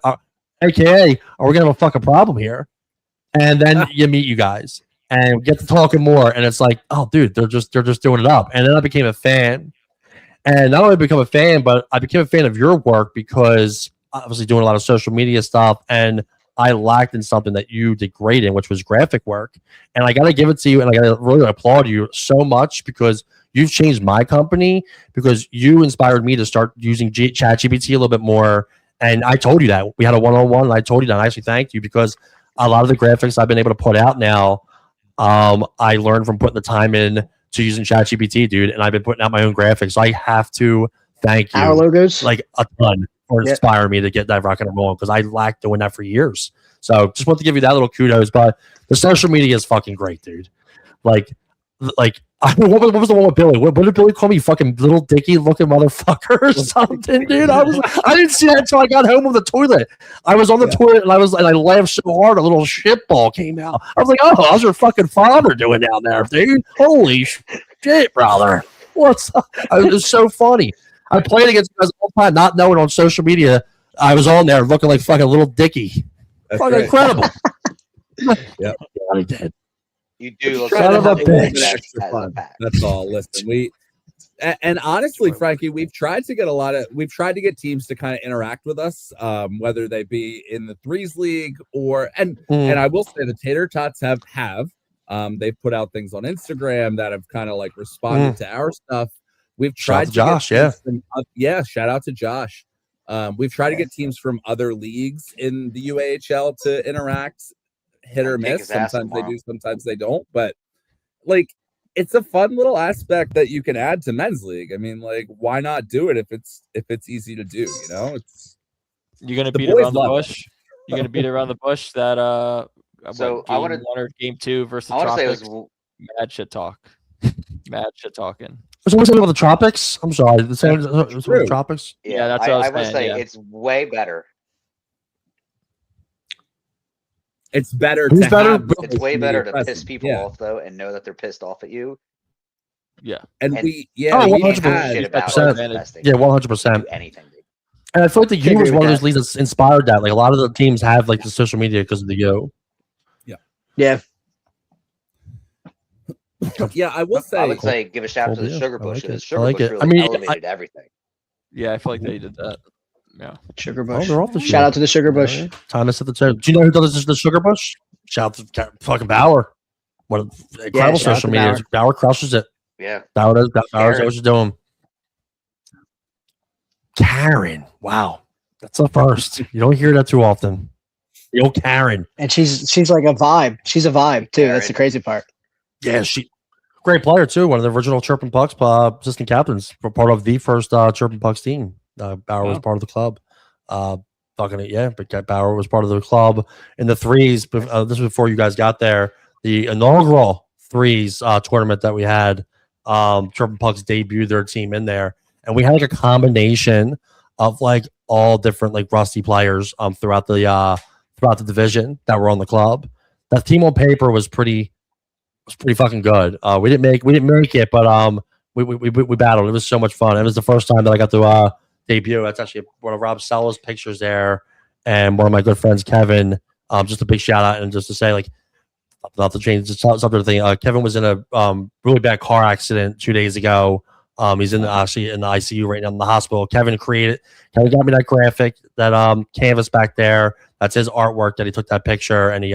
AKA, are we gonna have a fucking problem here? And then you meet you guys and get to talking more, and it's like, oh, dude, they're just doing it up. And then I became a fan, and not only become a fan, but I became a fan of your work because obviously doing a lot of social media stuff, and I lacked in something that you did great in, which was graphic work. And I got to give it to you, and I got to really applaud you so much because you've changed my company, because you inspired me to start using ChatGPT a little bit more. And I told you that. We had a one-on-one, and I told you that. And I actually thanked you because a lot of the graphics I've been able to put out now, I learned from putting the time in to using ChatGPT, dude. And I've been putting out my own graphics. So I have to thank you. Our logos? Like a ton for inspiring me to get that rocking and rolling because I lacked doing that for years. So just want to give you that little kudos. But the social media is fucking great, dude. Like what was the one with Billy? What did Billy call me? Fucking little dicky looking motherfucker or something, dude. I didn't see that until I got home on the toilet. I was on the toilet and I laughed so hard a little shit ball came out. I was like, oh, how's your fucking father doing down there, dude? Holy shit, brother. What's up? It was so funny. I played against you guys all the time, not knowing on social media I was on there looking like fucking little dicky. That's fucking incredible. Yep. I did. You do look Son of a bitch. Extra fun. That's all. Listen, and honestly, Frankie, we've tried to get teams to kind of interact with us, whether they be in the Threes League and I will say the Tater Tots have they've put out things on Instagram that have kind of like responded to our stuff. We've tried to Josh, shout out to Josh. We've tried to get teams from other leagues in the UAHL to interact. Hit or miss. Sometimes they do, sometimes they don't. But like, it's a fun little aspect that you can add to men's league. I mean, like, why not do it if it's easy to do? You know, you're gonna beat around the bush. You're gonna beat around the bush that So I want to game 2 versus the Tropics. Mad shit talk. Mad shit talking. So what's about the Tropics? I'm sorry. The Tropics. Yeah, that's what I would say. It's way better. It's better. It's way better to piss people off though, and know that they're pissed off at you. Yeah, and 100%. Yeah, 100%. Anything. And I feel like the U was one of those leagues that's inspired that. Like a lot of the teams have like the social media because of the U. Yeah. Yeah, I would say give a shout out to the Sugar Bush. Sugar Bush really elevated everything. Yeah, I feel like they did that. Yeah, Sugar Bush. They're off the shout out to the Sugar Bush. Time to set the tone. Do you know who does the Sugar Bush? Shout out to fucking Bauer. What incredible social media. Bauer crushes it. Yeah. Bauer knows what she's doing. Karen. Wow. That's a first. You don't hear that too often. The old Karen. And she's like a vibe. She's a vibe too. That's the crazy part. Yeah, she great player too. One of the original Chirpin Pucks assistant captains, part of the first Chirpin Pucks team. Bauer was part of the club. But Bauer was part of the club in the threes. This was before you guys got there. The inaugural threes tournament that we had. Chirpin Pucks debuted their team in there, and we had like a combination of like all different like rusty players throughout the division that were on the club. That team on paper was pretty fucking good. We didn't make it, but we battled. It was so much fun. It was the first time that I got to debut. That's actually one of Rob Sellers' pictures there, and one of my good friends, Kevin. Just a big shout out, and just to say, like, not to change something to think. Kevin was in a really bad car accident 2 days ago. He's actually in the ICU right now in the hospital. Kevin got me that graphic, that canvas back there. That's his artwork that he took that picture, and he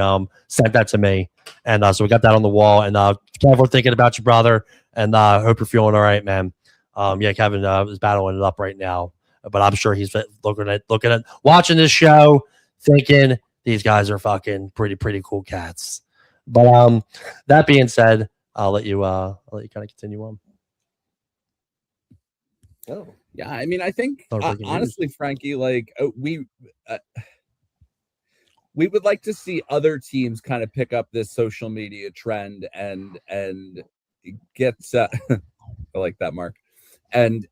sent that to me. And so we got that on the wall. And Kevin, we're thinking about you, brother, and hope you're feeling all right, man. Kevin is battling it up right now, but I'm sure he's looking at watching this show, thinking these guys are fucking pretty cool cats. But that being said, I'll let you kind of continue on. Oh yeah, I mean, I think honestly, Frankie, like we would like to see other teams kind of pick up this social media trend and get I like that, Mark, and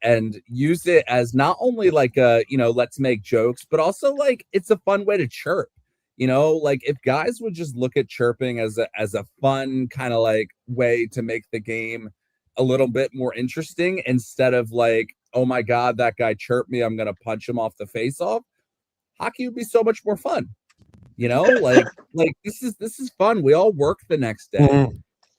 use it as not only like let's make jokes, but also like it's a fun way to chirp. Like if guys would just look at chirping as a fun kind of like way to make the game a little bit more interesting, instead of like, oh my God, that guy chirped me, I'm gonna punch him off the face off. Hockey would be so much more fun. Like this is fun. We all work the next day,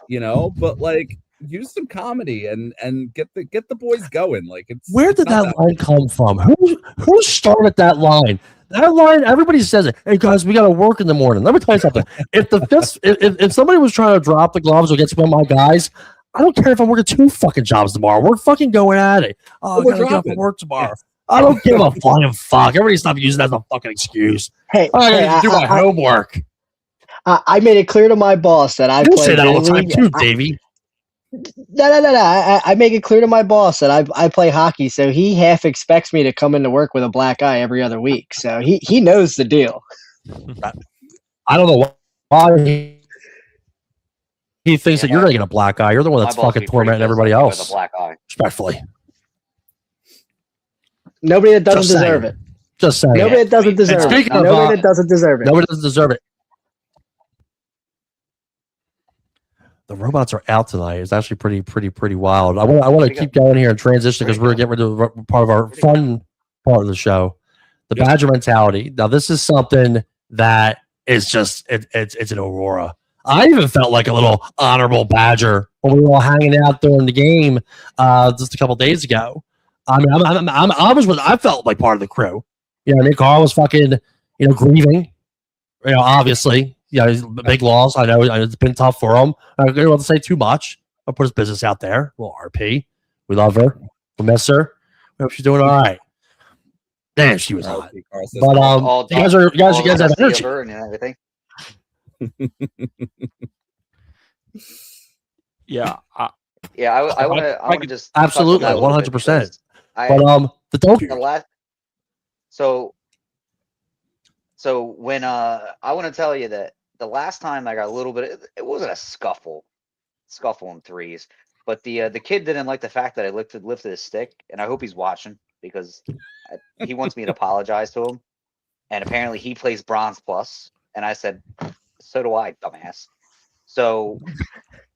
but like use some comedy and get the boys going. Like where did that line come from? Who started that line? That line, everybody says it. Hey guys, we got to work in the morning. Let me tell you something. If somebody was trying to drop the gloves or get some of my guys, I don't care if I'm working 2 fucking jobs tomorrow. We're fucking going at it. Oh, I gotta get up and work tomorrow. I don't give a flying fuck. Everybody stop using that as a fucking excuse. I gotta do my homework. I made it clear to my boss that I say that all the time too, Davey. No. I make it clear to my boss that I play hockey, so he half expects me to come into work with a black eye every other week. So he knows the deal. I don't know why he thinks that you're going to get a black eye. You're the one that's fucking tormenting everybody else. With a black eye. Respectfully. Nobody that doesn't deserve it. Just saying. Nobody that doesn't deserve it. Nobody that doesn't deserve it. Nobody doesn't deserve it. The robots are out tonight. It's actually pretty wild. I want to keep going here and transition because we're getting rid of part of our fun part of the show. The Badger mentality. Now, this is something that is just it's an Aurora. I even felt like a little honorable Badger when we were all hanging out during the game just a couple days ago. I mean, I felt like part of the crew. You know what I mean? Carl was fucking, grieving. Obviously, he's big loss. I know it's been tough for him. I don't want to say too much. I'll put his business out there. Well, RP, we love her. We miss her. We hope she's doing all right. Damn, she was hot. But you guys have energy. And everything. Yeah. I want to just absolutely 100%. But the donkey. So when I want to tell you that the last time I got a little bit, it wasn't a scuffle in threes, but the kid didn't like the fact that I lifted his stick, and I hope he's watching because he wants me to apologize to him. And apparently he plays Bronze Plus, and I said, so do I, dumbass. So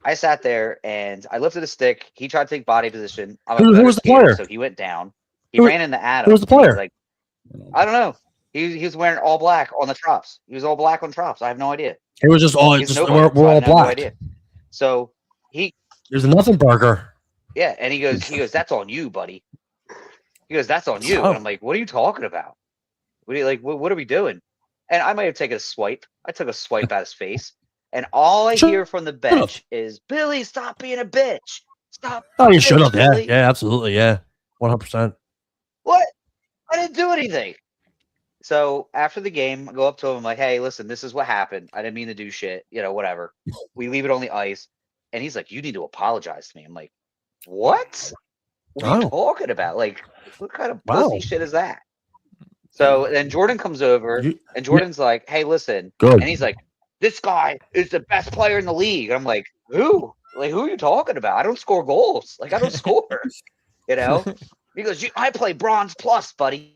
I sat there and I lifted a stick. He tried to take body position. Who was the player? So he went down. He ran into Adam. Who was the player? Like, I don't know. He was wearing all black on the Trops. He was all black on Trops. I have no idea. It was just all we're all black. No, so there's a nothing burger. Yeah, and he goes, that's on you, buddy. He goes, that's on you. Oh. And I'm like, what are you talking about? What are we doing? And I might have taken a swipe. I took a swipe at his face. And all I hear from the bench is, Billy, stop being a bitch. Stop. Oh, you should have. Yeah, absolutely. Yeah. 100%. What? I didn't do anything. So after the game, I go up to him like, "Hey, listen, this is what happened. I didn't mean to do shit. Whatever." We leave it on the ice, and he's like, "You need to apologize to me." I'm like, "What? What are you talking about? Like, what kind of pussy shit is that?" So then Jordan comes over, and Jordan's like, "Hey, listen," and he's like, "This guy is the best player in the league." I'm like, "Who? Like, who are you talking about? I don't score goals. Like, I don't score." He goes, "I play bronze plus, buddy."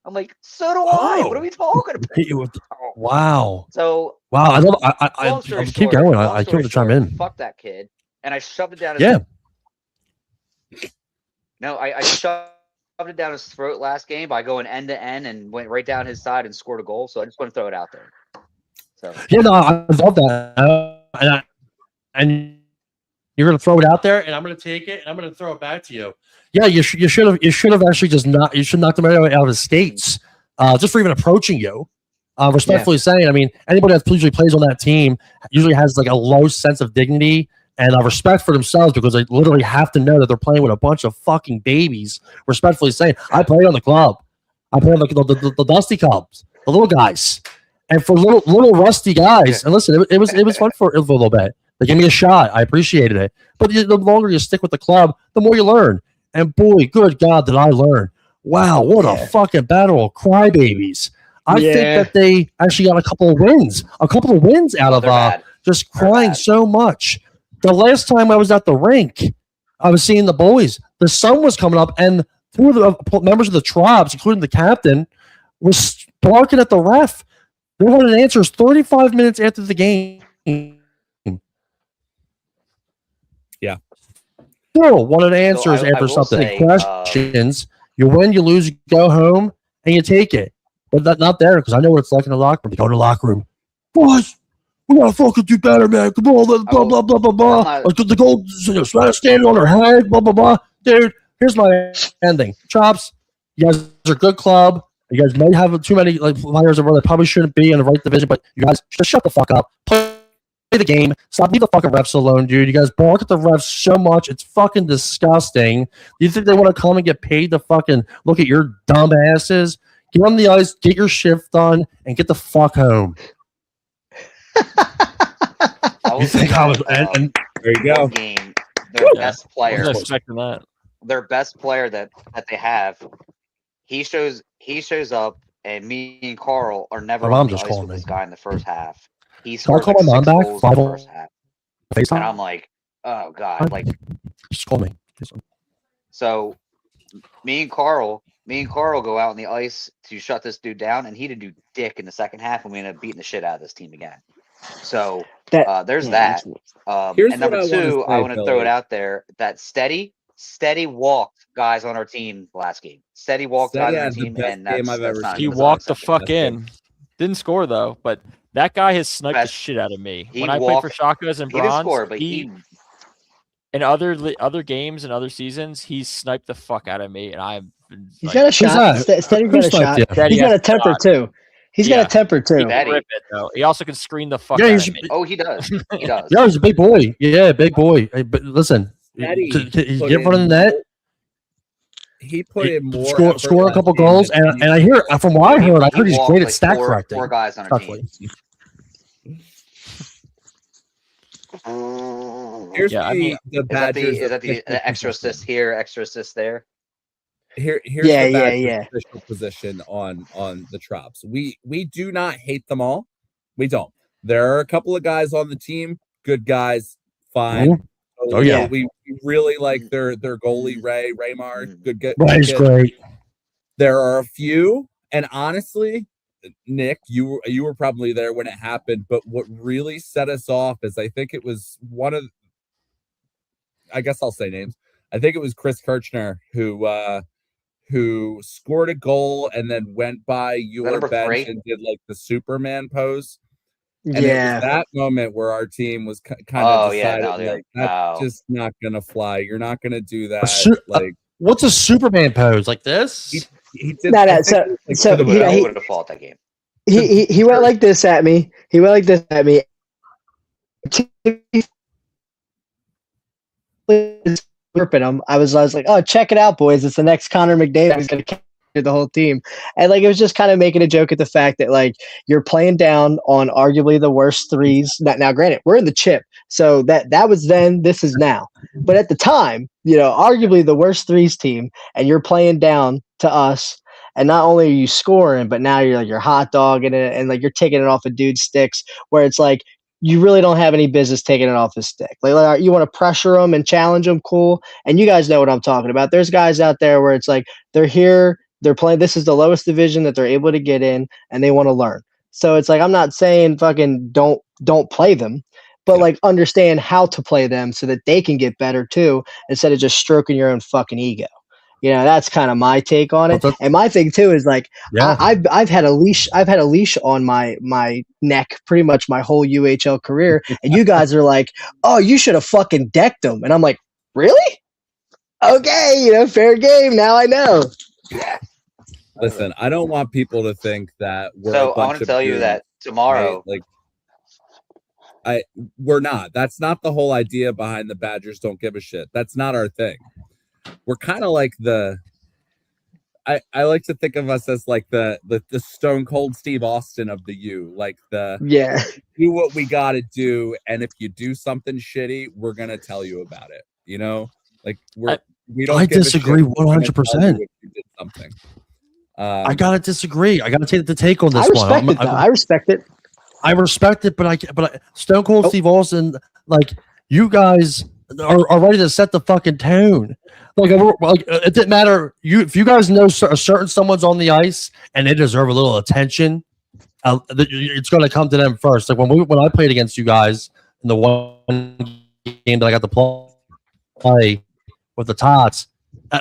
I'm like, "So do I. What are we talking about?" Wow. So wow. I love. I long story keep short, going. long I can't story wait to chime short, in. fuck that kid, and I shoved it down his. Yeah. No, I shoved it down his throat last game by going end to end and went right down his side and scored a goal. So I just want to throw it out there. So Yeah, no, I love that. And you're gonna throw it out there, and I'm gonna take it, and I'm gonna throw it back to you. Yeah, you should have actually just not. You should knock them out of the skates, just for even approaching you. Respectfully saying, I mean, anybody that usually plays on that team usually has like a low sense of dignity and respect for themselves because they literally have to know that they're playing with a bunch of fucking babies. Respectfully saying, I played on the club. I played on the Dusty Cubs, the little guys, and for little rusty guys. And listen, it was fun for a little bit. They gave me a shot. I appreciated it. But the longer you stick with the club, the more you learn. And boy, good God, did I learn. Wow, what a fucking battle of crybabies. I think that they actually got a couple of wins out of just crying so much. The last time I was at the rink, I was seeing the boys. The sun was coming up, and two of the members of the tribes, including the captain, was barking at the ref. They wanted answers 35 minutes after the game. Yeah. Still wanted answers after something. Questions. You win, you lose, you go home, and you take it. But not there, because I know what it's like in the locker room. You go to the locker room. Boys, we gotta fucking do better, man. Come on, blah, blah, blah, blah, blah. The goal standing on their head, blah, blah, blah. Dude, here's my ending. Chops, you guys are a good club. You guys may have too many players that probably shouldn't be in the right division, but you guys just shut the fuck up. Play the game. Stop leave the fucking refs alone, dude. You guys bark at the refs so much. It's fucking disgusting. Do you think they want to come and get paid to fucking look at your dumb asses? Get on the ice, get your shift done, and get the fuck home. You think I was? And there you go. Game, their best player. I was expecting that. Their best player that they have. He shows up, and me and Carl are never on the ice with this guy in the first half. He scored like 6 goals in the first half, and I'm like, oh god, like just call me. So, me and Carl go out on the ice to shut this dude down, and he didn't do dick in the second half, and we ended up beating the shit out of this team again. So there's that. And number two, I want to throw it out there that steady walked guys on our team last game. Steady walked guys on our team, and that's he walked the fuck in. Didn't score though, but that guy has sniped the shit out of me. When I played for Shakas and Bronze, he didn't score, but he in other games and other seasons, he's sniped the fuck out of me, and he's got a shot. Steady's got a shot. He's got a temper too. He's got a temper too. He also can screen the fuck out of me. Oh, he does. He does. Yeah, he's a big boy. Yeah, big boy. Hey, but listen, he get front of the net. He put in more. Score a couple goals, and I hear from what I heard he's great at stat correcting. 4 guys on our team. Here's the Badgers. Is that the extra assist here, extra assist there? Here's the Badgers' official position on the Trops. We do not hate them all. We don't. There are a couple of guys on the team, good guys, fine. Oh yeah, we really like their goalie Raymar. Good. Ray's great. There are a few, and honestly, Nick, you were probably there when it happened. But what really set us off is I think it was one of, I guess I'll say names. I think it was Chris Kirchner who scored a goal and then went by your bench and did like the Superman pose. And it was that moment where our team was kind of decided, that's just not gonna fly. You're not gonna do that. What's a Superman pose like this? He did. So he would have fought that game. He went like this at me. He went like this at me. Him. I was like, oh, check it out, boys! It's the next Connor McDavid. He's gonna the whole team. And like it was just kind of making a joke at the fact that like you're playing down on arguably the worst threes. Now granted, we're in the chip. So that was then, this is now. But at the time, arguably the worst threes team, and you're playing down to us. And not only are you scoring, but now you're hot dogging it, and like you're taking it off a dude's sticks, where it's like you really don't have any business taking it off his stick. Like you want to pressure them and challenge them, cool. And you guys know what I'm talking about. There's guys out there where it's like they're here, they're playing. This is the lowest division that they're able to get in, and they want to learn. So it's like I'm not saying fucking don't play them, but like understand how to play them so that they can get better too, instead of just stroking your own fucking ego. That's kind of my take on it. And my thing too is like I've had a leash. I've had a leash on my neck pretty much my whole UHL career, and you guys are like, "Oh, you should have fucking decked them," and I'm like, "Really? Okay, fair game. Now I know." Yeah. Listen, I don't want people to think that we're. So I want to tell you that tomorrow, we're not. That's not the whole idea behind the Badgers don't give a shit. That's not our thing. We're kind of like I like to think of us as like the Stone Cold Steve Austin of the U, like do what we got to do, and if you do something shitty, we're gonna tell you about it. Like we don't. I disagree 100%. You did something. I gotta disagree. I gotta take the take on this one. I respect it. I respect it, but Stone Cold Steve Austin, like you guys are ready to set the fucking tone. Like it didn't matter. If you guys know a certain someone's on the ice and they deserve a little attention, it's going to come to them first. Like when I played against you guys in the one game that I got to play with the Tots,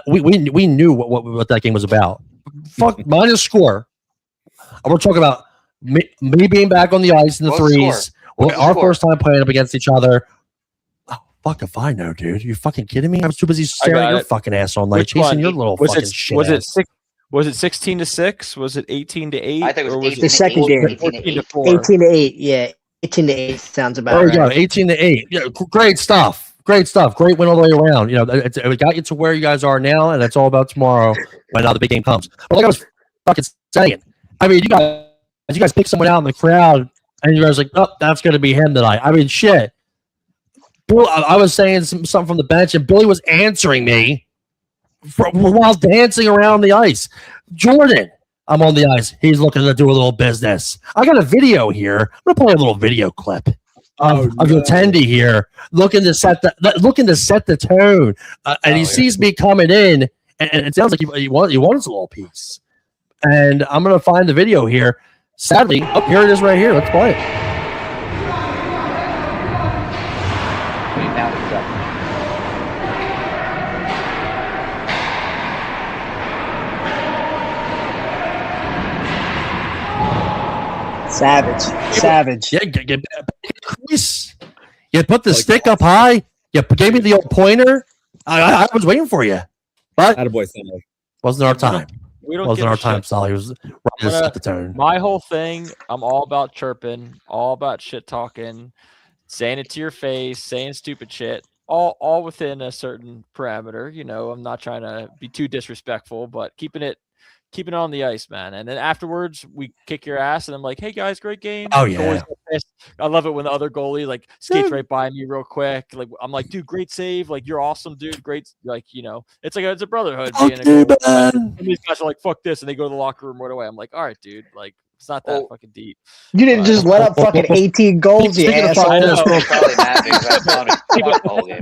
we knew what that game was about. Fuck minus score. We're talking about me being back on the ice in the threes. Our first time playing up against each other. Fuck if I know, dude. You fucking kidding me? I was too busy staring at your fucking ass all night, chasing your little fucking shit. Was it 16-6? Was it 18-8? I think it was 18 the second game. 18-8. Yeah, 18-8 sounds about right. There we go. 18-8. Yeah, great stuff. Great stuff. Great win all the way around. It got you to where you guys are now, and that's all about tomorrow when the big game comes. But like I was fucking saying, I mean, you guys pick someone out in the crowd, and you guys are like, oh, that's going to be him tonight. I mean, shit. I was saying something from the bench, and Billy was answering me while dancing around the ice. Jordan, I'm on the ice. He's looking to do a little business. I got a video here. I'm gonna play a little video clip of your attendee here, looking to set the tone. And he sees me coming in, and it sounds like he wants a little piece. And I'm gonna find the video here. Sadly, here it is right here. Let's play it. Savage. Yeah, Chris. You put the stick up high. You gave me the old pointer. I was waiting for you. But attaboy, Sally. Wasn't our time. Wasn't our time, Sally. It was right to set the tone. My whole thing, I'm all about chirping, all about shit talking, saying it to your face, saying stupid shit, all within a certain parameter. I'm not trying to be too disrespectful, but keeping it on the ice, man. And then afterwards, we kick your ass, and I'm like, "Hey guys, great game." Oh yeah, I love it when the other goalie skates right by me real quick. Like I'm like, "Dude, great save! Like you're awesome, dude. Great!" It's like it's a brotherhood. And these guys are like, "Fuck this," and they go to the locker room right away. I'm like, "All right, dude. Like it's not that fucking deep." You didn't just let up fucking 18 goals, you asshole.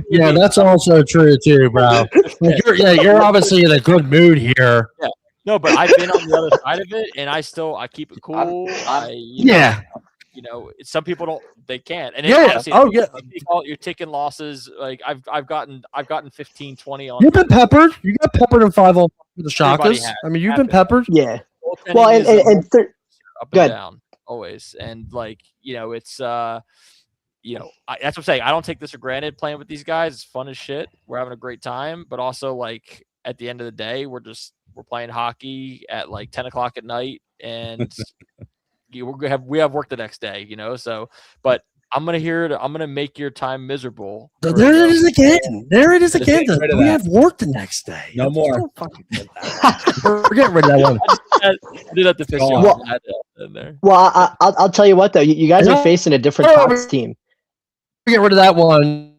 Yeah, that's also true too, bro. You're obviously in a good mood here. Yeah. No, but I've been on the other side of it, and I keep it cool. Some people they can't. And honestly, you're taking losses. Like I've gotten 15, 20 on. You've been peppered. You got peppered in 5-on for the Shockers. I mean, you've been peppered. Yeah. Well, and up and down always, and it's that's what I'm saying. I don't take this for granted. Playing with these guys, it's fun as shit. We're having a great time, but also at the end of the day, we're playing hockey at 10 o'clock at night, and we have work the next day, so, but I'm gonna hear it. I'm gonna make your time miserable. So there it is again. There it is again. get rid of We that. have work the next day. No more. Don't fucking get that one. We're getting rid of that one. I did have to piss you Well- off. I had to in there. Well, I'll tell you what though. You guys are facing a different Tots team. We get rid of that one.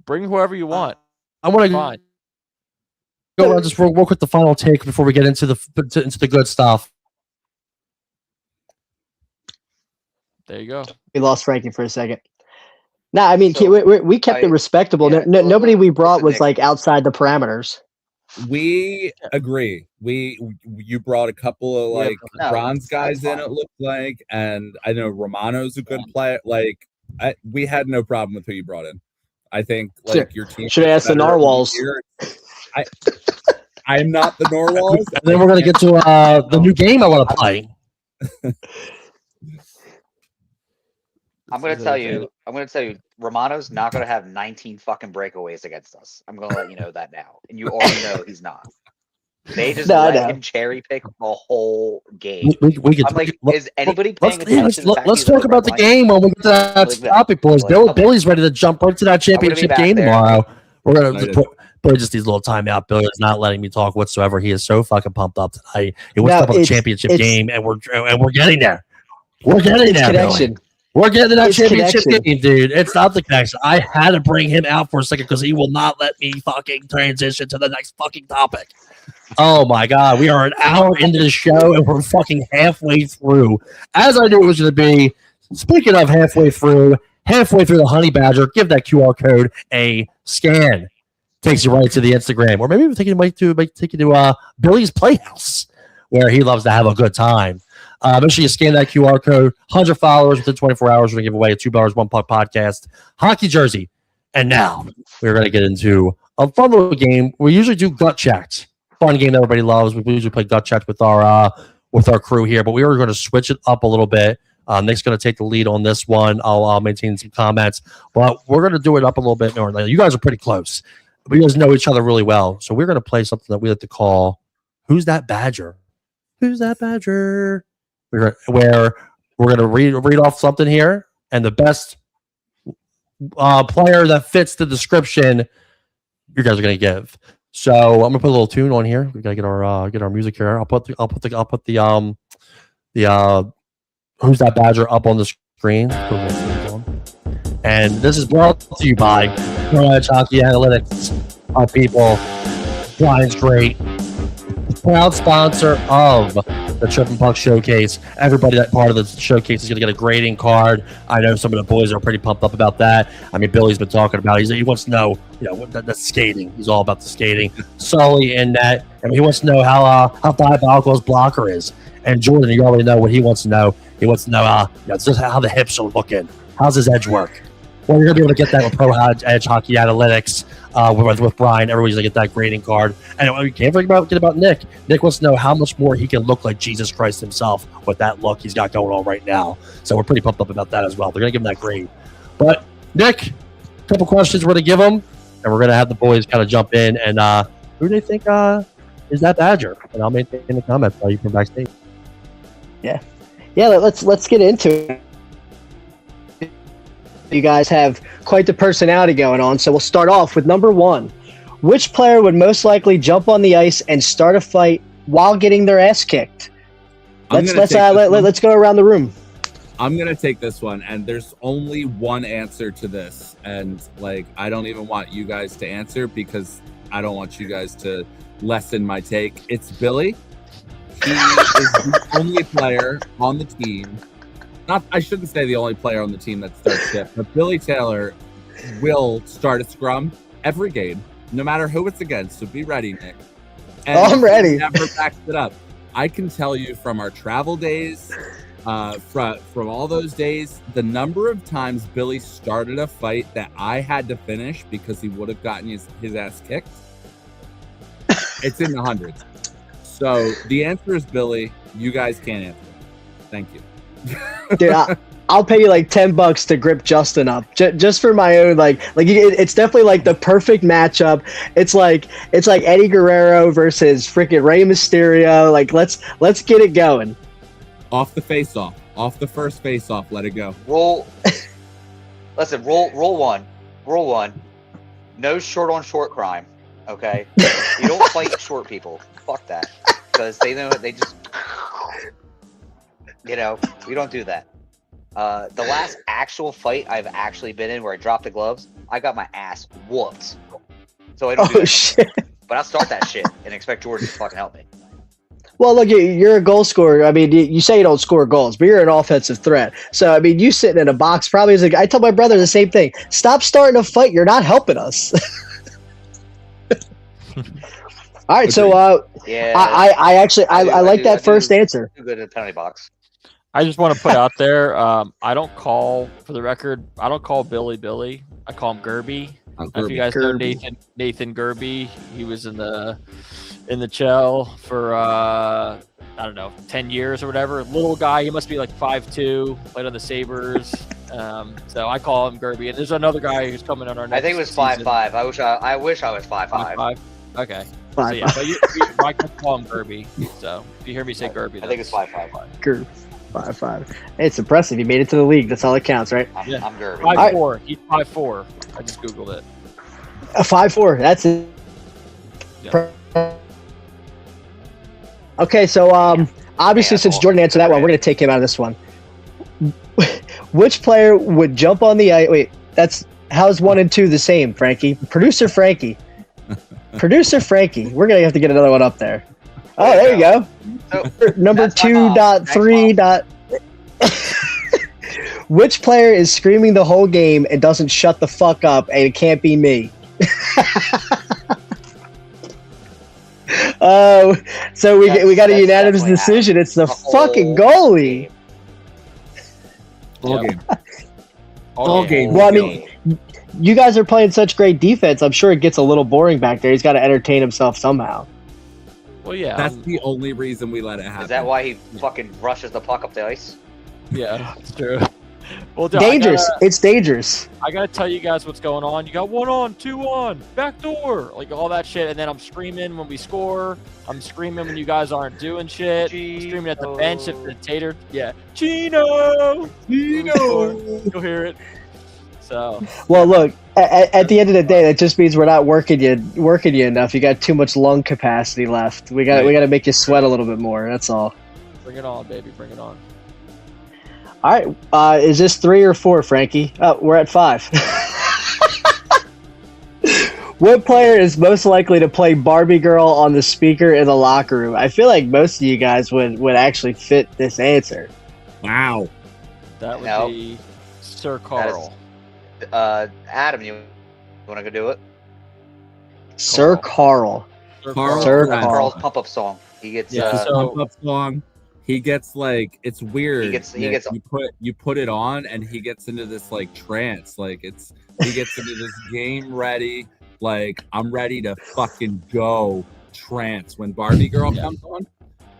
Bring whoever you want. I want to Fine. go around just real quick the final take before we get into the good stuff. There you go. We lost Frankie for a second. No, I mean So, we kept it respectable. yeah, Nobody we brought listen, was Nick. like outside the parameters. We agree. You brought a couple of like No, bronze guys that's in. fine. It looked like, and I know Romano's a good player. Like we had no problem with who you brought in. I think like your team Should have asked the better every Narwhals. year. I am not the Narwhals. And then we're gonna get to the new game I want to play. I'm gonna tell you, Romano's not gonna have 19 fucking breakaways against us. I'm gonna let you know that now, and you already know he's not. They just No, I let know. him cherry pick the whole game. We could. I'm like, is anybody Let's, paying attention? to the fact let's he's on talk about the red line? game when we get to that Like that. topic, boys. Like, okay. Billy's ready to jump right to that championship back game there. tomorrow. We're gonna Excited. put Billy just needs a little timeout. Billy is not letting me talk whatsoever. He is so fucking pumped up tonight. He wants to No, talk about the it's- championship it's- game, and we're getting there. We're getting It's there. Billy. connection. We're getting to that It's championship connection. game, dude. It's not the connection. I had to bring him out for a second because he will not let me fucking transition to the next fucking topic. Oh my god, we are an hour into the show and we're fucking halfway through. As I knew it was going to be. Speaking of halfway through the Honey Badger, give that QR code a scan. Takes you right to the Instagram, or maybe even might take you to Billy's Playhouse, where he loves to have a good time. Make sure you scan that QR code. 100 followers within 24 hours. We're going to give away a $2 1 puck podcast hockey jersey. And now we're going to get into a fun little game. We usually do gut checks. Fun game that everybody loves. We usually play gut checks with our crew here, but we are going to switch it up a little bit. Nick's going to take the lead on this one. I'll maintain some comments, but we're going to do it up a little bit more. You guys are pretty close. You guys know each other really well, so we're going to play something that we like to call "Who's That Badger?" Who's that Badger? Where we're going to read off something here, and the best player that fits the description, you guys are going to give. So I'm going to put a little tune on here. We got to get our music here. I'll put the Who's That Badger up on the screen. Put a little tune on. And this is brought to you by UAHL Hockey Analytics. Our people, Brian's great. Proud sponsor of the Trip and Puck Showcase. Everybody that part of the showcase is going to get a grading card. I know some of the boys are pretty pumped up about that. I mean, Billy's been talking about it. He wants to know, that's skating. He's all about the skating. Sully in that. I mean, he wants to know how diabolical his blocker is. And Jordan, you already know what he wants to know. He wants to know just how the hips are looking. How's his edge work? Well, you're going to be able to get that with Pro Edge Hockey Analytics with Brian. Everybody's going to get that grading card. And you can't forget about Nick. Nick wants to know how much more he can look like Jesus Christ himself with that look he's got going on right now. So we're pretty pumped up about that as well. They're going to give him that grade. But, Nick, a couple questions we're going to give him. And we're going to have the boys kind of jump in. And who do they think is that Badger? And I'll maintain the comments while you come backstage. Yeah, let's get into it. You guys have quite the personality going on, so we'll start off with number one. Which player would most likely jump on the ice and start a fight while getting their ass kicked? Let's go around the room. I'm gonna take this one, and there's only one answer to this, and I don't even want you guys to answer because I don't want you guys to lessen my take. It's Billy. He is the only player on the team. I shouldn't say the only player on the team that starts shift, but Billy Taylor will start a scrum every game, no matter who it's against. So be ready, Nick. And I'm ready. He never backs it up. I can tell you from our travel days, from all those days, the number of times Billy started a fight that I had to finish because he would have gotten his ass kicked, it's in the hundreds. So the answer is Billy. You guys can't answer it. Thank you. Dude, I'll pay you like $10 to grip Justin up just for my own it's definitely the perfect matchup. It's like Eddie Guerrero versus freaking Rey Mysterio. Let's get it going. Off the face off. Off the first face-off, let it go. Roll. Listen, roll one. Roll one. No short-on-short crime, okay? You don't fight short people. Fuck that. Because they know they just... You know, we don't do that. The last actual fight I've actually been in where I dropped the gloves, I got my ass whooped. So I don't do that. Shit. But I'll start that shit and expect Jordan to fucking help me. Well, look, you're a goal scorer. I mean, you say you don't score goals, but you're an offensive threat. So, I mean, you sitting in a box probably is I tell my brother the same thing. Stop starting a fight. You're not helping us. All right, so Yeah. I actually like that first answer. Too good at the penalty box. I just want to put out there, I don't call, for the record, I don't call Billy. I call him Gerby. If you guys know Nathan Gerby, he was in the Chell for I don't know, 10 years or whatever. Little guy, he must be like 5'2", played on the Sabres. So I call him Gerby. And there's another guy who's coming on our next I think it was season. 5'5". I wish I was 5'5". 5'5"? Okay. So 5'5". yeah, but I can call him Gerby. So if you hear me say Gerby, I think it's 5'5". Gerb. 5'5". It's impressive. You made it to the league. That's all that counts, right? I'm Gerby. 5'4". He's 5'4". I just Googled it. 5'4". That's it. Yeah. Okay, so obviously, Yeah, since Jordan answered that one, we're going to take him out of this one. Which player would jump on the ice? Wait, how's 1 and 2 the same, Frankie? Producer Frankie. Producer Frankie. We're going to have to get another one up there. Oh, there you go. So, Number that's my mom. 2.3. Which player is screaming the whole game and doesn't shut the fuck up, and it can't be me? Oh, so we got a unanimous definitely decision. It's the whole fucking goalie. All Yep. game. All game. Well, I mean, you guys are playing such great defense. I'm sure it gets a little boring back there. He's got to entertain himself somehow. Well, yeah. That's the only reason we let it happen. Is that why he fucking rushes the puck up the ice? Yeah, it's true. Well, dude, Dangerous. It's dangerous. I gotta tell you guys what's going on. You got 1 on, 2 on, back door, like all that shit, and then I'm screaming when we score. I'm screaming when you guys aren't doing shit. I'm screaming at the bench if the tater. Yeah, Chino. You'll hear it. So Well, look. At the end of the day, that just means we're not working you enough. You got too much lung capacity left. We got to make you sweat a little bit more. That's all. bring it on, baby, bring it on. All right. Is this 3 or 4, Frankie? Oh, we're at 5. What player is most likely to play Barbie Girl on the speaker in the locker room? I feel like most of you guys would actually fit this answer. Wow. That would No. be Sir Carl. Adam, you want to go do it? Sir Carl. Carl. Sir Carl. Carl. Carl's pump up song. He gets Yeah, so- Pump up song. He gets like it's weird. He gets- Nick. You put it on and he gets into this like trance. Like he gets into this game ready. Like I'm ready to fucking go trance when Barbie Girl comes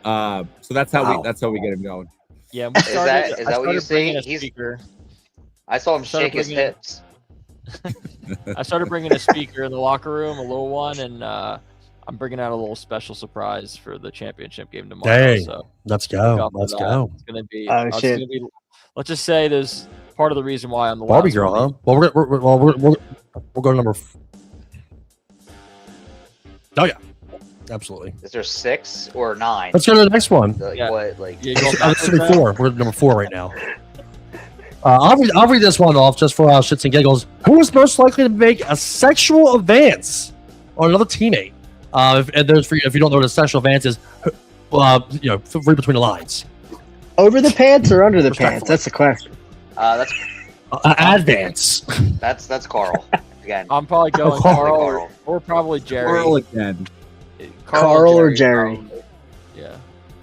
on. So that's how we get him going. Yeah, we started, is that what you bringing see? a He's- speaker. I saw him Started shake his bringing- hips. I started bringing a speaker in the locker room, a little one, and I'm bringing out a little special surprise for the championship game tomorrow. Dang. So Let's look go. out for Let's that. go. It's gonna be. Oh, it's shit. gonna be. Let's just say there's part of the reason why I'm the Barbie last Girl, one. huh? Well, we'll go to number. Oh yeah, absolutely. Is there 6 or 9? Let's go to the next one. Like Yeah. what? Like Yeah, you going Let's backwards do now? 4. We're at number 4 right now. I'll read this one off just for shits and giggles. Who is most likely to make a sexual advance on another teammate? If you don't know what a sexual advance is, read between the lines. Over the pants or under the Respectfully. pants? That's the question. that's Advance. that's Carl again. I'm probably going Carl. Carl or probably Jerry. Carl again. Carl or Jerry? probably. Yeah.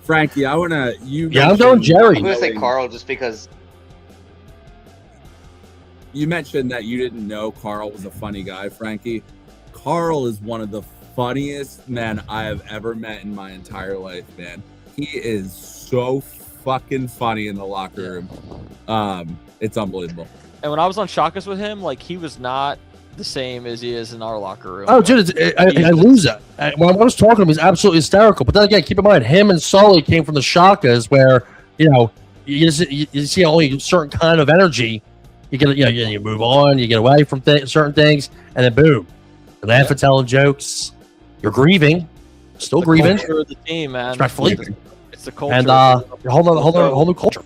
Frankie, I wanna you. Yeah, I'm going Jerry. I'm gonna say Carl just because You mentioned that you didn't know Carl was a funny guy, Frankie. Carl is one of the funniest men I have ever met in my entire life, man. He is so fucking funny in the locker room. It's unbelievable. And when I was on Shotgus with him, like he was not the same as he is in our locker room. Oh, dude, I lose it. When I was talking to him, he's absolutely hysterical. But then again, keep in mind, him and Sully came from the Shakas, where you see only a certain kind of energy. You get, you move on, you get away from certain things, and then boom, you laugh and telling jokes. You're grieving, still The grieving. culture of the team, man. Respectfully. It's the culture. And whole new culture.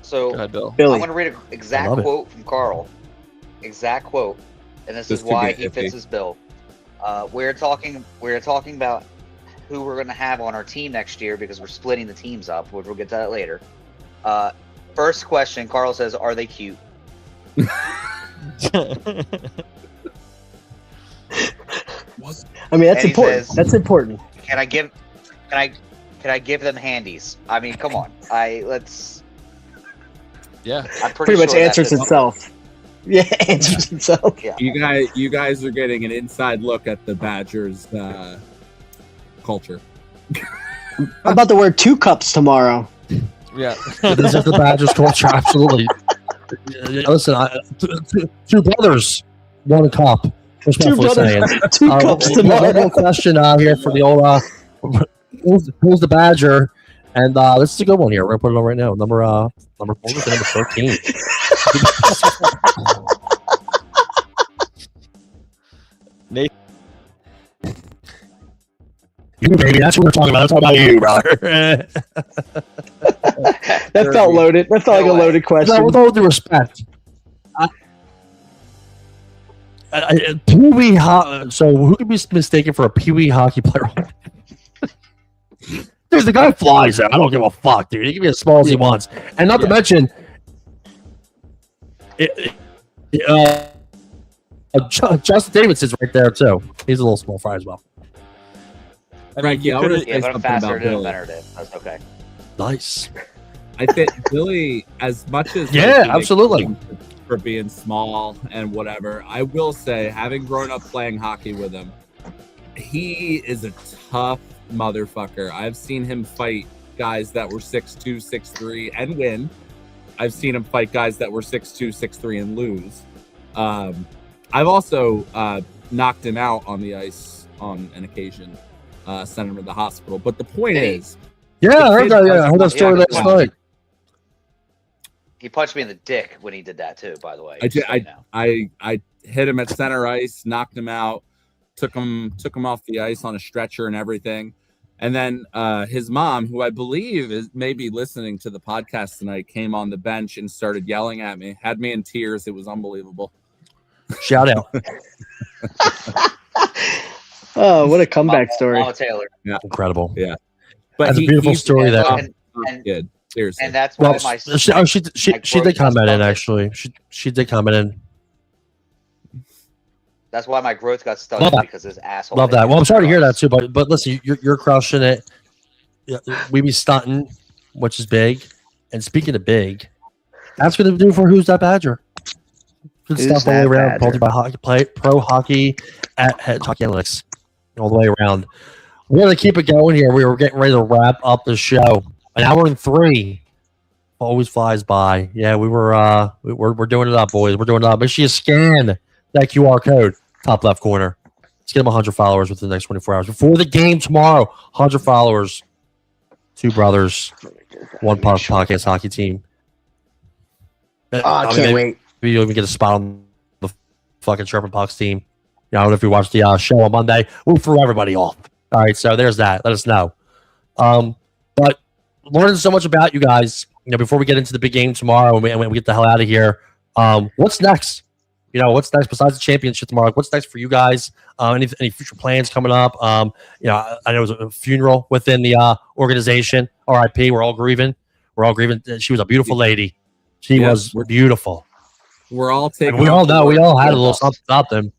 So Go ahead, Bill. I'm Billy. going to read an exact love it. quote from Carl. Exact quote, and this Just is to why get he iffy. fits his bill. We're talking about who we're going to have on our team next year because we're splitting the teams up. We'll get to that later. First question, Carl says, "Are they cute?" I mean, that's And he important. says- That's important. Can I give them handies? I mean, come on. Yeah. I'm Pretty much sure that answers fits- itself. Yeah, answers itself. Yeah. You guys are getting an inside look at the Badgers culture. I'm about to wear 2 cups tomorrow. Yeah. This is the Badgers culture, absolutely. Listen, two brothers, 1 cup. Respectfully saying. 2 cups tomorrow. One question here for the old who's the Badger, and this is a good one here. We're gonna put it on right now. Number 13. Nate. You baby, that's what we're talking about. That's all about you, brother. That felt loaded. That felt like a loaded question. No, with all due respect. Pee-wee so who could be mistaken for a pee-wee hockey player? Dude, the guy flies out. I don't give a fuck, dude. He can be as small as he wants. And not to mention, Justin Davidson's right there, too. He's a little small fry as well. Frankie, I could've- want to Yeah, say but I'm something faster about than Billy. better than. That's okay. Nice. I think Billy, as much as Yeah, like, he makes absolutely. fun for being small and whatever, I will say, having grown up playing hockey with him, he is a tough motherfucker. I've seen him fight guys that were 6'2", 6'3", and win. I've seen him fight guys that were 6'2", 6'3", and lose. I've also knocked him out on the ice on an occasion, sent him to the hospital. But the point is, Yeah, I heard that. Yeah, I heard that story Yeah, last night. He punched me in the dick when he did that too. By the way, I did- just so you know. I hit him at center ice, knocked him out, took him off the ice on a stretcher and everything. And then his mom, who I believe is maybe listening to the podcast tonight, came on the bench and started yelling at me, had me in tears. It was unbelievable. Shout out. Oh, what a comeback story. Mama Taylor. Incredible. Yeah. But That's a beautiful he's story a there. tough And- kid. Seriously. And that's why Well, my she my did growth comment got in, stunted. actually. She did comment in. That's why my growth got Love stunted that. because his asshole. Love that. Well, I'm sorry to hear that too, but listen, you're crushing it. Yeah, we be stunting, which is big. And speaking of big, that's going to do for Who's That Badger. Good Who's stuff all the That way around. Badger? Brought to you by Pro Hockey at Head Hockey Analytics, all the way around. We're going to keep it going here. We were getting ready to wrap up the show. An hour and 3 always flies by. Yeah, we're doing it up, boys. We're doing it up. Make sure you scan that QR code, top left corner. Let's get them 100 followers within the next 24 hours. Before the game tomorrow, 100 followers. 2 brothers, 1 podcast hockey team. Oh, I can't wait. Maybe you'll even get a spot on the fucking Sharp and Pucks team. I don't know if you watched the show on Monday. We threw everybody off. All right, so there's that. Let us know. But learning so much about you guys, before we get into the big game tomorrow and we get the hell out of here, what's next? What's next besides the championship tomorrow? What's next for you guys? Any future plans coming up? I know it was a funeral within the organization. RIP. We're all grieving. She was a beautiful lady. She was beautiful. We're all And taking. we all off know. work We all had a little something.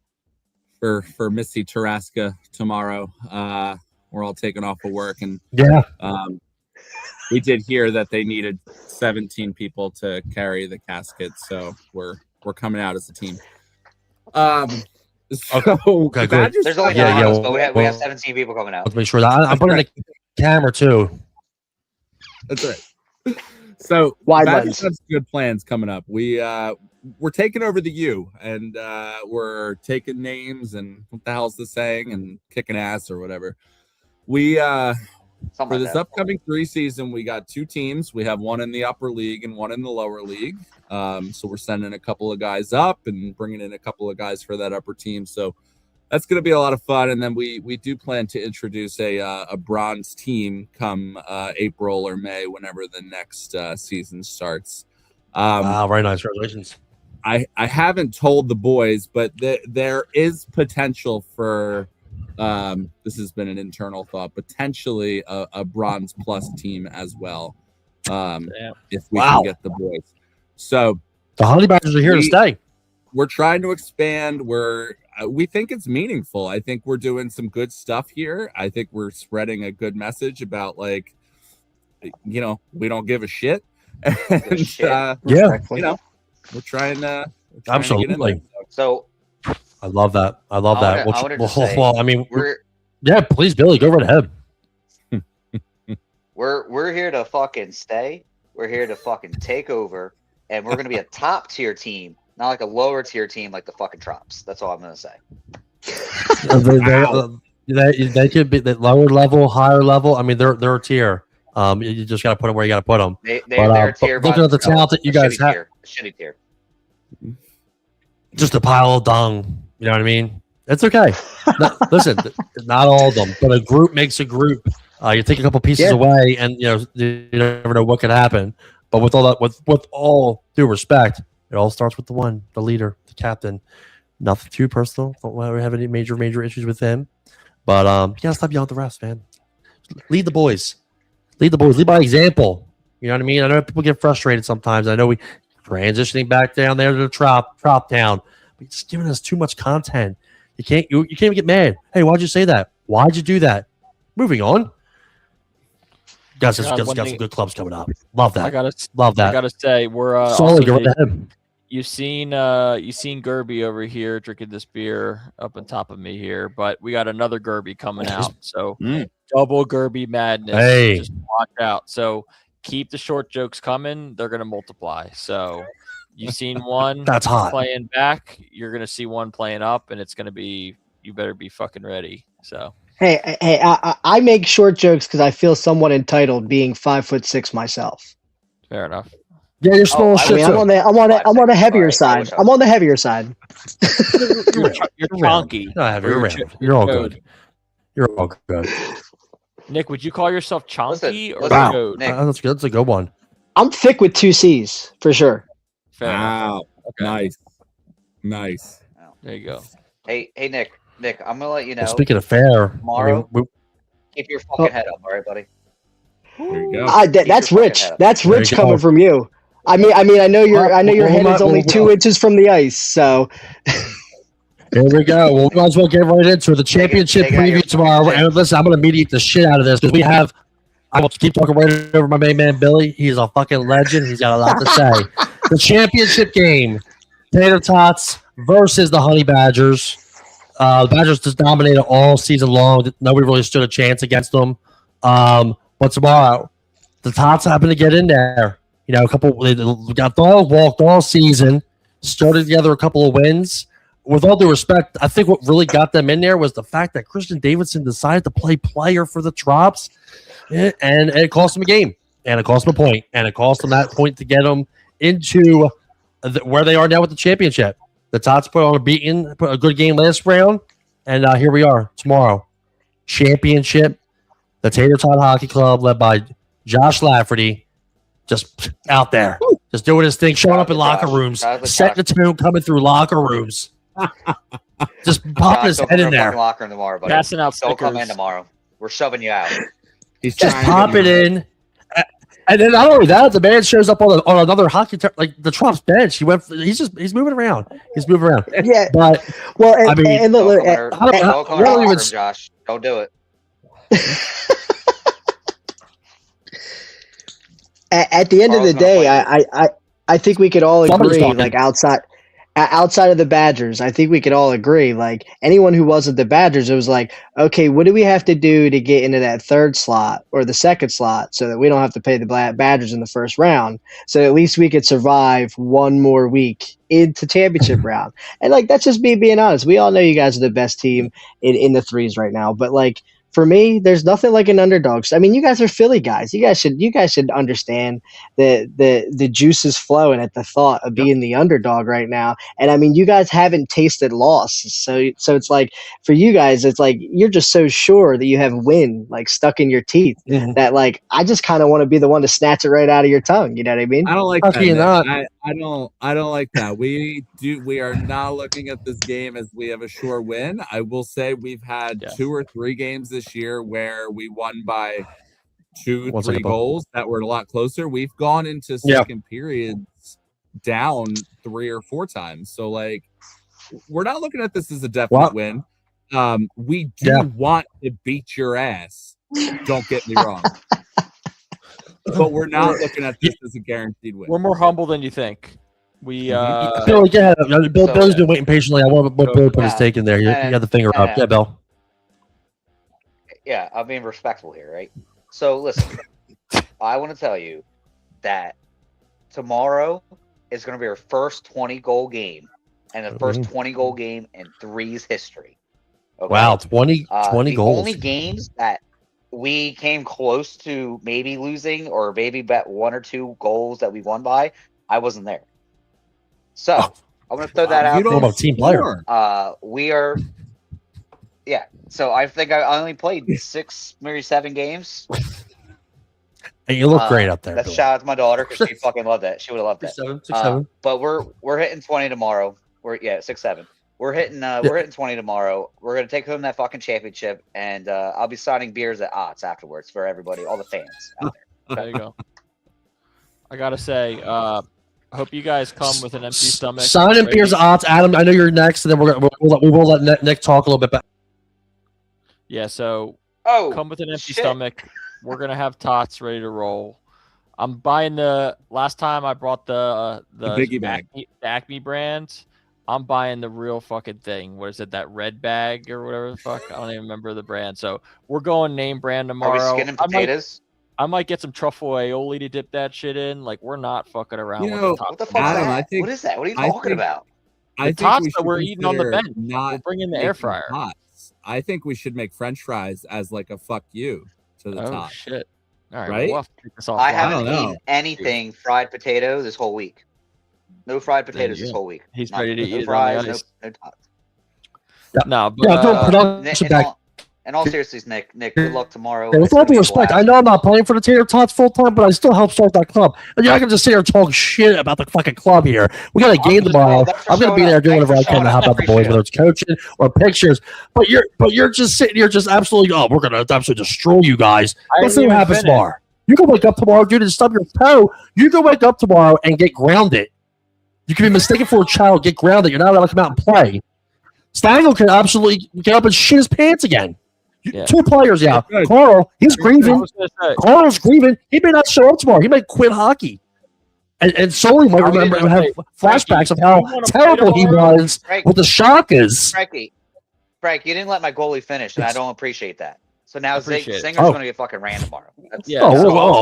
for Missy Taraska tomorrow. We're all taking off of work, and Yeah. we did hear that they needed 17 people to carry the casket, so we're coming out as a team. So Okay, the good. Badgers- There's only Yeah, 9 yeah, of us, but we have well- 17 people coming out. Let's make sure that I'm putting the camera too. That's right. So Wide Badgers lens. have some good plans coming up. We're taking over the U, and we're taking names and what the hell's the saying and kicking ass or whatever. We Something For like this that. upcoming 3 season, we got 2 teams. We have one in the upper league and one in the lower league. So we're sending a couple of guys up and bringing in a couple of guys for that upper team. So that's going to be a lot of fun. And then we do plan to introduce a bronze team come April or May, whenever the next season starts. Wow, very nice. Congratulations. I haven't told the boys, but there is potential for this has been an internal thought, potentially a bronze plus team as well, if we can get the boys. So the HoneyBadgers are here to stay. We're trying to expand. We think it's meaningful. I think we're doing some good stuff here. I think we're spreading a good message about, like, we don't give a shit. And, we're trying to absolutely get in there. So I love that. I love that. I mean, please, Billy, go right ahead. We're here to fucking stay. We're here to fucking take over, and we're gonna be a top tier team, not like a lower tier team like the fucking Trops. That's all I'm gonna say. They could be the lower level, higher level. I mean, they're a tier. You just got to put them where you got to put them. They're a tier. Looking at the talent that you guys have, a shitty tier. Just a pile of dung. You know what I mean? It's okay. Listen, not all of them, but a group makes a group. You take a couple pieces away, and you never know what could happen. But with all that, with all due respect, it all starts with the leader, the captain. Nothing too personal. Don't have any major issues with him. But you gotta stop yelling at the refs, man. Lead the boys. Lead by example. You know what I mean? I know people get frustrated sometimes. I know we transitioning back down there to the trop town. But you're just giving us too much content. You can't even get mad. Hey, why'd you say that? Why'd you do that? Moving on. Guys, got some good clubs coming up. Love that. Love that. I gotta say, we're solid. Go right ahead. You've seen Gerby over here drinking this beer up on top of me here, but we got another Gerby coming out. So double Gerby madness. Hey. Just watch out. So keep the short jokes coming. They're gonna multiply. So you've seen one that's hot playing back. You're gonna see one playing up, and it's gonna be. You better be fucking ready. So. Hey, I make short jokes because I feel somewhat entitled, being 5'6" myself. Fair enough. Yeah, you're small shit. I'm on the heavier side. I'm on the heavier side. You're chunky. You're all good. You're all good. Nick, would you call yourself chunky or wow? That's good. That's a good one. I'm thick with 2 C's for sure. Fair enough. Okay. Nice. There you go. Hey, Nick, I'm gonna let you know. Well, speaking of fair, tomorrow, keep your fucking head up, all right, buddy. There you go. That's rich. That's rich coming from you. I mean, I know your head is only 2 inches from the ice, so. Here we go. Well, we might as well get right into the championship preview tomorrow. And listen, I'm going to mediate the shit out of this because we have. I will keep talking right over my main man Billy. He's a fucking legend. He's got a lot to say. The championship game: Tater Tots versus the HoneyBadgers. The Badgers just dominated all season long. Nobody really stood a chance against them. But tomorrow, the Tots happen to get in there. You know, they got walked all season, started together a couple of wins. With all due respect, I think what really got them in there was the fact that Christian Davidson decided to play player for the Trops, and it cost them a game, and it cost them a point, and it cost them that point to get them into where they are now with the championship. The Tots put a good game last round, and here we are tomorrow. Championship, the Tater Tot Hockey Club, led by Josh Lafferty, just out there, just doing his thing, showing up in locker rooms, setting the tone, coming through locker rooms, just popping his head in there. Locker room tomorrow, buddy. Passing out stickers. Don't come in tomorrow. We're shoving you out. He's just popping in. And then not only that, the man shows up on another hockey like the Trump's bench. He's moving around. He's moving around. Yeah, but well, I mean, Josh, don't do it. At the end of the day, I think we could all agree, like outside of the Badgers, I think we could all agree, like anyone who wasn't the Badgers, it was like, okay, what do we have to do to get into that third slot or the second slot so that we don't have to pay the Badgers in the first round? So at least we could survive one more week into championship round. And like, that's just me being honest. We all know you guys are the best team in the threes right now, but like for me, there's nothing like an underdog. I mean, you guys are Philly guys. You guys should understand the juices flowing at the thought of being the underdog right now. And I mean, you guys haven't tasted loss, so it's like for you guys, it's like you're just so sure that you have win like stuck in your teeth that like I just kind of want to be the one to snatch it right out of your tongue. You know what I mean? I don't like How that. can you Nick. not? I don't like that. We are not looking at this game as we have a sure win. I will say we've had 2 or 3 games this year where we won by 2, 3 goals that were a lot closer. We've gone into second periods down 3 or 4 times. So like we're not looking at this as a definite win. We do want to beat your ass. Don't get me wrong. But we're not looking at this as a guaranteed win. We're more humble than you think. We Bill, Bill's been waiting patiently. I want Bill to put his take in there. You got the finger up. Yeah, Bill. Yeah, I'm being respectful here, right? So listen, I want to tell you that tomorrow is going to be our first 20-goal game and the first 20-goal game in Three's history. Okay? Wow, 20 the goals. Only games that we came close to maybe losing or maybe bet 1 or 2 goals that we won by, I wasn't there. So I'm going to throw that out. You don't have a team player. We are, So I think I only played 6, maybe 7 games. And you look great up there. That's shout out to my daughter because she fucking loved that. She would have loved that. 6-7. But we're hitting 20 tomorrow. 6-7. We're hitting 20 tomorrow. We're gonna take home that fucking championship, and I'll be signing beers at Ott's afterwards for everybody, all the fans out there. There you go. I gotta say, I hope you guys come with an empty stomach. Signing beers at Ott's. Adam, I know you're next, and then we will let Nick talk a little bit. Yeah, so come with an empty shit. stomach. We're gonna have tots ready to roll. I'm buying the. Last time I brought the biggie bag, the Acme brand. I'm buying the real fucking thing. What is it? That red bag or whatever the fuck? I don't even remember the brand. So we're going name brand tomorrow. Are we skinning potatoes? I might get some truffle aioli to dip that shit in. Like we're not fucking around. What the fuck Adam, is that? What is that? What are you talking about? The tots that we're eating on the bench. We're bringing the air fryer. Tots. I think we should make French fries as like a fuck you to the top. Shit. All right. Right? We'll have to take this off. I haven't eaten anything fried potato this whole week. No fried potatoes this whole week. He's ready to eat no it fries, on the ice. no tots. No, but production back. In all seriousness, Nick, good luck tomorrow. With all due respect, I know I'm not playing for the Tater Tots full time, but I still help start that club. And you're not gonna just sit here and talk shit about the fucking club here. We got a game tomorrow. I'm gonna be there doing whatever I can to help out the boys, whether it's coaching or pictures. But you're just sitting here, just absolutely. Oh, we're gonna absolutely destroy you guys. Let's see what happens tomorrow. You can wake up tomorrow, dude, and stub your toe. You can wake up tomorrow and get grounded. You can be mistaken for a child, get grounded. You're not allowed to come out and play. Stangl can absolutely get up and shit his pants again. 2 players out. Carl, he's grieving. Carl's grieving. He may not show up tomorrow. He may quit hockey. And Sully might remember and have flashbacks of how terrible he was with the Shockers. Frank, you didn't let my goalie finish, and I don't appreciate that. So now Singer's going to get fucking ran tomorrow.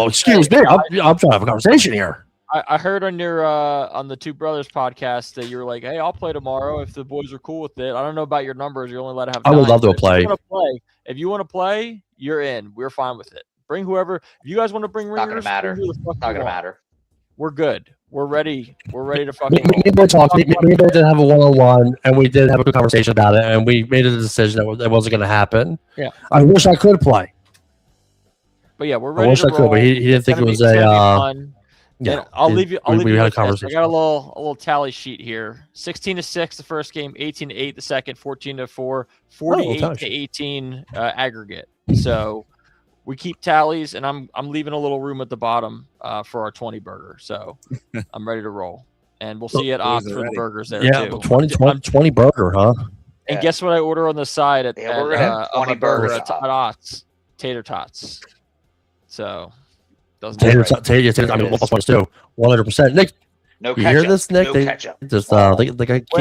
Excuse me. I'm trying to have a conversation here. I heard on your on the Two Brothers podcast that you were like, "Hey, I'll play tomorrow if the boys are cool with it." I don't know about your numbers. You're only allowed to have. I would love to play. If you want to play, you're in. We're fine with it. Bring whoever. If you guys want to bring ringers, not gonna matter. We're good. We're ready. We're ready to fucking. Me and Bill did have a one-on-one, and we did have a good conversation about it, and we made a decision that it wasn't going to happen. Yeah. I wish I could play. But yeah, we're ready. I wish I could, but he didn't think it was a. Yeah, I'll leave you. I'll leave you. Had a with this. conversation. I got a little tally sheet here: 16-6 the first game, 18-8 the second, 14-4, 48-18 aggregate. So we keep tallies, and I'm leaving a little room at the bottom for our 20 burger. So I'm ready to roll, and we'll see you at Ox for the burgers there too. 20 burger, huh? And guess what I order on the side at we're gonna have 20 burgers at Ox? Tater tots. So. Tater, I mean, what's too? 100%. Nick, no you ketchup. hear this, Nick? No ketchup. Just Wait,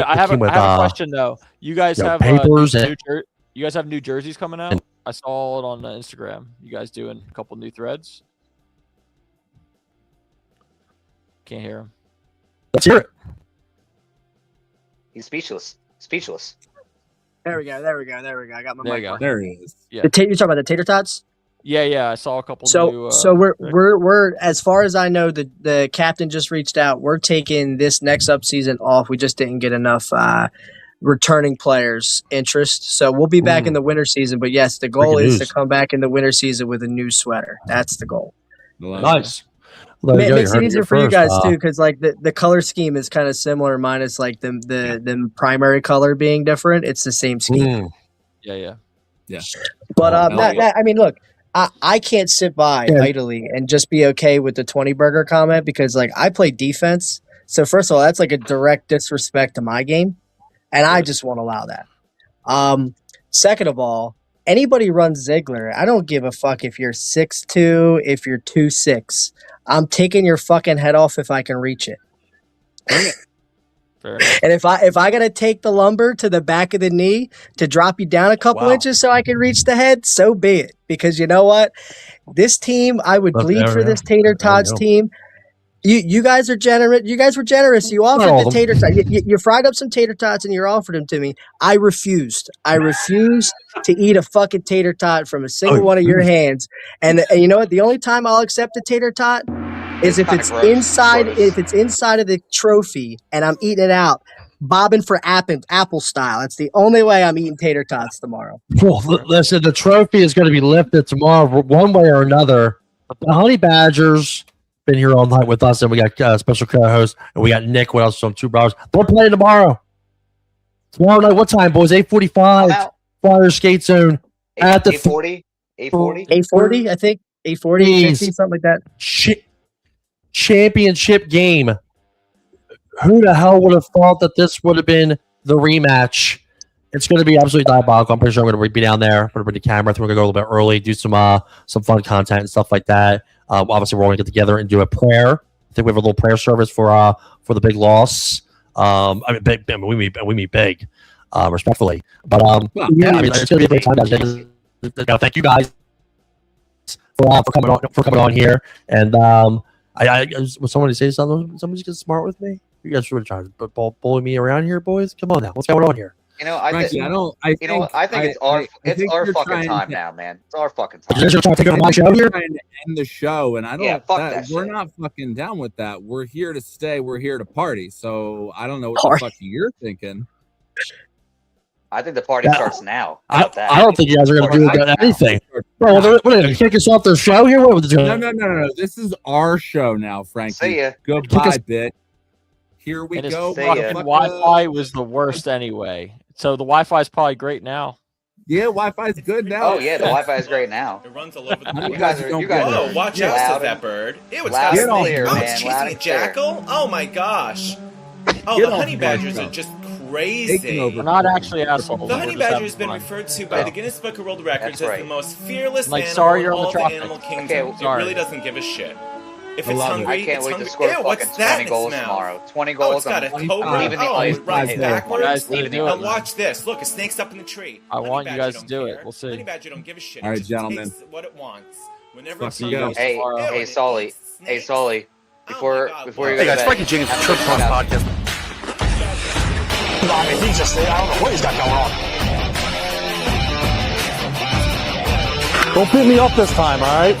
I have a question though. You guys have papers you guys have new jerseys coming out? I saw it on Instagram. You guys doing a couple new threads? Can't hear him. Let's hear it. He's speechless. There we go. I got my There you mic go. on. There he is. Yeah. You're talking about the tater tots? Yeah. I saw a couple. So new, we're as far as I know, the captain just reached out. We're taking this next up season off. We just didn't get enough returning players interest. So we'll be back in the winter season. But yes, the goal Breaking is to news. come back in the winter season with a new sweater. That's the goal. Nice. Well, there It you go, makes you it heard easier here for you first. guys too, because like the color scheme is kind of similar, minus like the primary color being different. It's the same scheme. Yeah. But Oh, I mean, look, I can't sit by idly and just be okay with the 20 burger comment because like I play defense. So first of all, that's like a direct disrespect to my game, and I just won't allow that. Second of all, anybody runs Ziggler. I don't give a fuck if you're 6'2", if you're 2'6". I'm taking your fucking head off if I can reach it. Fair enough. And if I gotta take the lumber to the back of the knee to drop you down a couple inches so I can reach the head, so be it. Because you know what? This team, I would bleed for this Tater Tots team. You guys are generous. You guys were generous. You offered the tater tots. You fried up some tater tots and you offered them to me. I refused. I refused to eat a fucking tater tot from a single one of your hands. And you know what? The only time I'll accept a tater tot is if it's inside. If it's inside of the trophy and I'm eating it out, bobbing for apple style. That's the only way I'm eating tater tots tomorrow. Well, listen, the trophy is going to be lifted tomorrow, one way or another. The Honey Badgers been here all night with us, and we got special co-host, and we got Nick with us from Two Brothers. They're playing tomorrow. Tomorrow night, what time, boys? 8:45. Flyer Skate Zone at the 8:40. 8:40, I think. 8:40, 50, something like that. Championship game. Who the hell would have thought that this would have been the rematch? It's going to be absolutely diabolical. I'm pretty sure I'm going to be down there. I'm going to bring the camera. I think we're going to go a little bit early, do some fun content and stuff like that. Obviously, we're going to get together and do a prayer. I think we have a little prayer service for the big loss. We meet big, respectfully. But yeah, I mean, it's going to be a great time, guys. Thank you guys for coming on here. And I was somebody say something? Somebody's getting smart with me. You guys were trying to bully me around here, boys. Come on now, what's going on here? You know, I think it's our fucking time now, man. It's our fucking time. You guys are trying to take over my show here? Trying to end the show, and I don't. We're not fucking down with that. We're here to stay. We're here to party. So I don't know what the fuck you're thinking. I think the party starts now. I don't think you guys are going to do anything. Bro, what are they kick us off their show here? What No. This is our show now, Frankie. See ya. Goodbye, bit. Here we go. Wi-Fi was the worst anyway. So the Wi-Fi is probably great now. Yeah, Wi-Fi is good now. Oh yeah, the Wi-Fi is great now. It runs all over the place. You guys are. Oh, watch out, says that bird. Ew, it's got a snake. Oh, it's chasing a jackal? Oh my gosh. Oh, the honey badgers are just crazy. We're not actually assholes. The honey badger has been referred to by the Guinness Book of World Records as the most fearless like, animal sorry, in you're on all the of the tropics. animal kingdom. Okay, it really doesn't give a shit. If it's hungry, I can't it's wait hungry. to score Ew, what's fucking that 20 goals smell? tomorrow. 20 Oh, goals. it's got a cobra. Leaving the Oh, ice. it runs backwards. Guys, leaving the Now watch this. Look, a snake's up in the tree. I want you Honey guys badger to do don't it. care. We'll see. Honey badger don't give a shit. All right, It just gentlemen. takes what it wants. Whenever Fuck it's you hungry, guys. Hey, Sully. Hey, Sully. Before you go Hey to guys, bed, Frankie James from Triple Cross Podcast. I mean, I don't know what he's got going on. Don't beat me up this time, all right?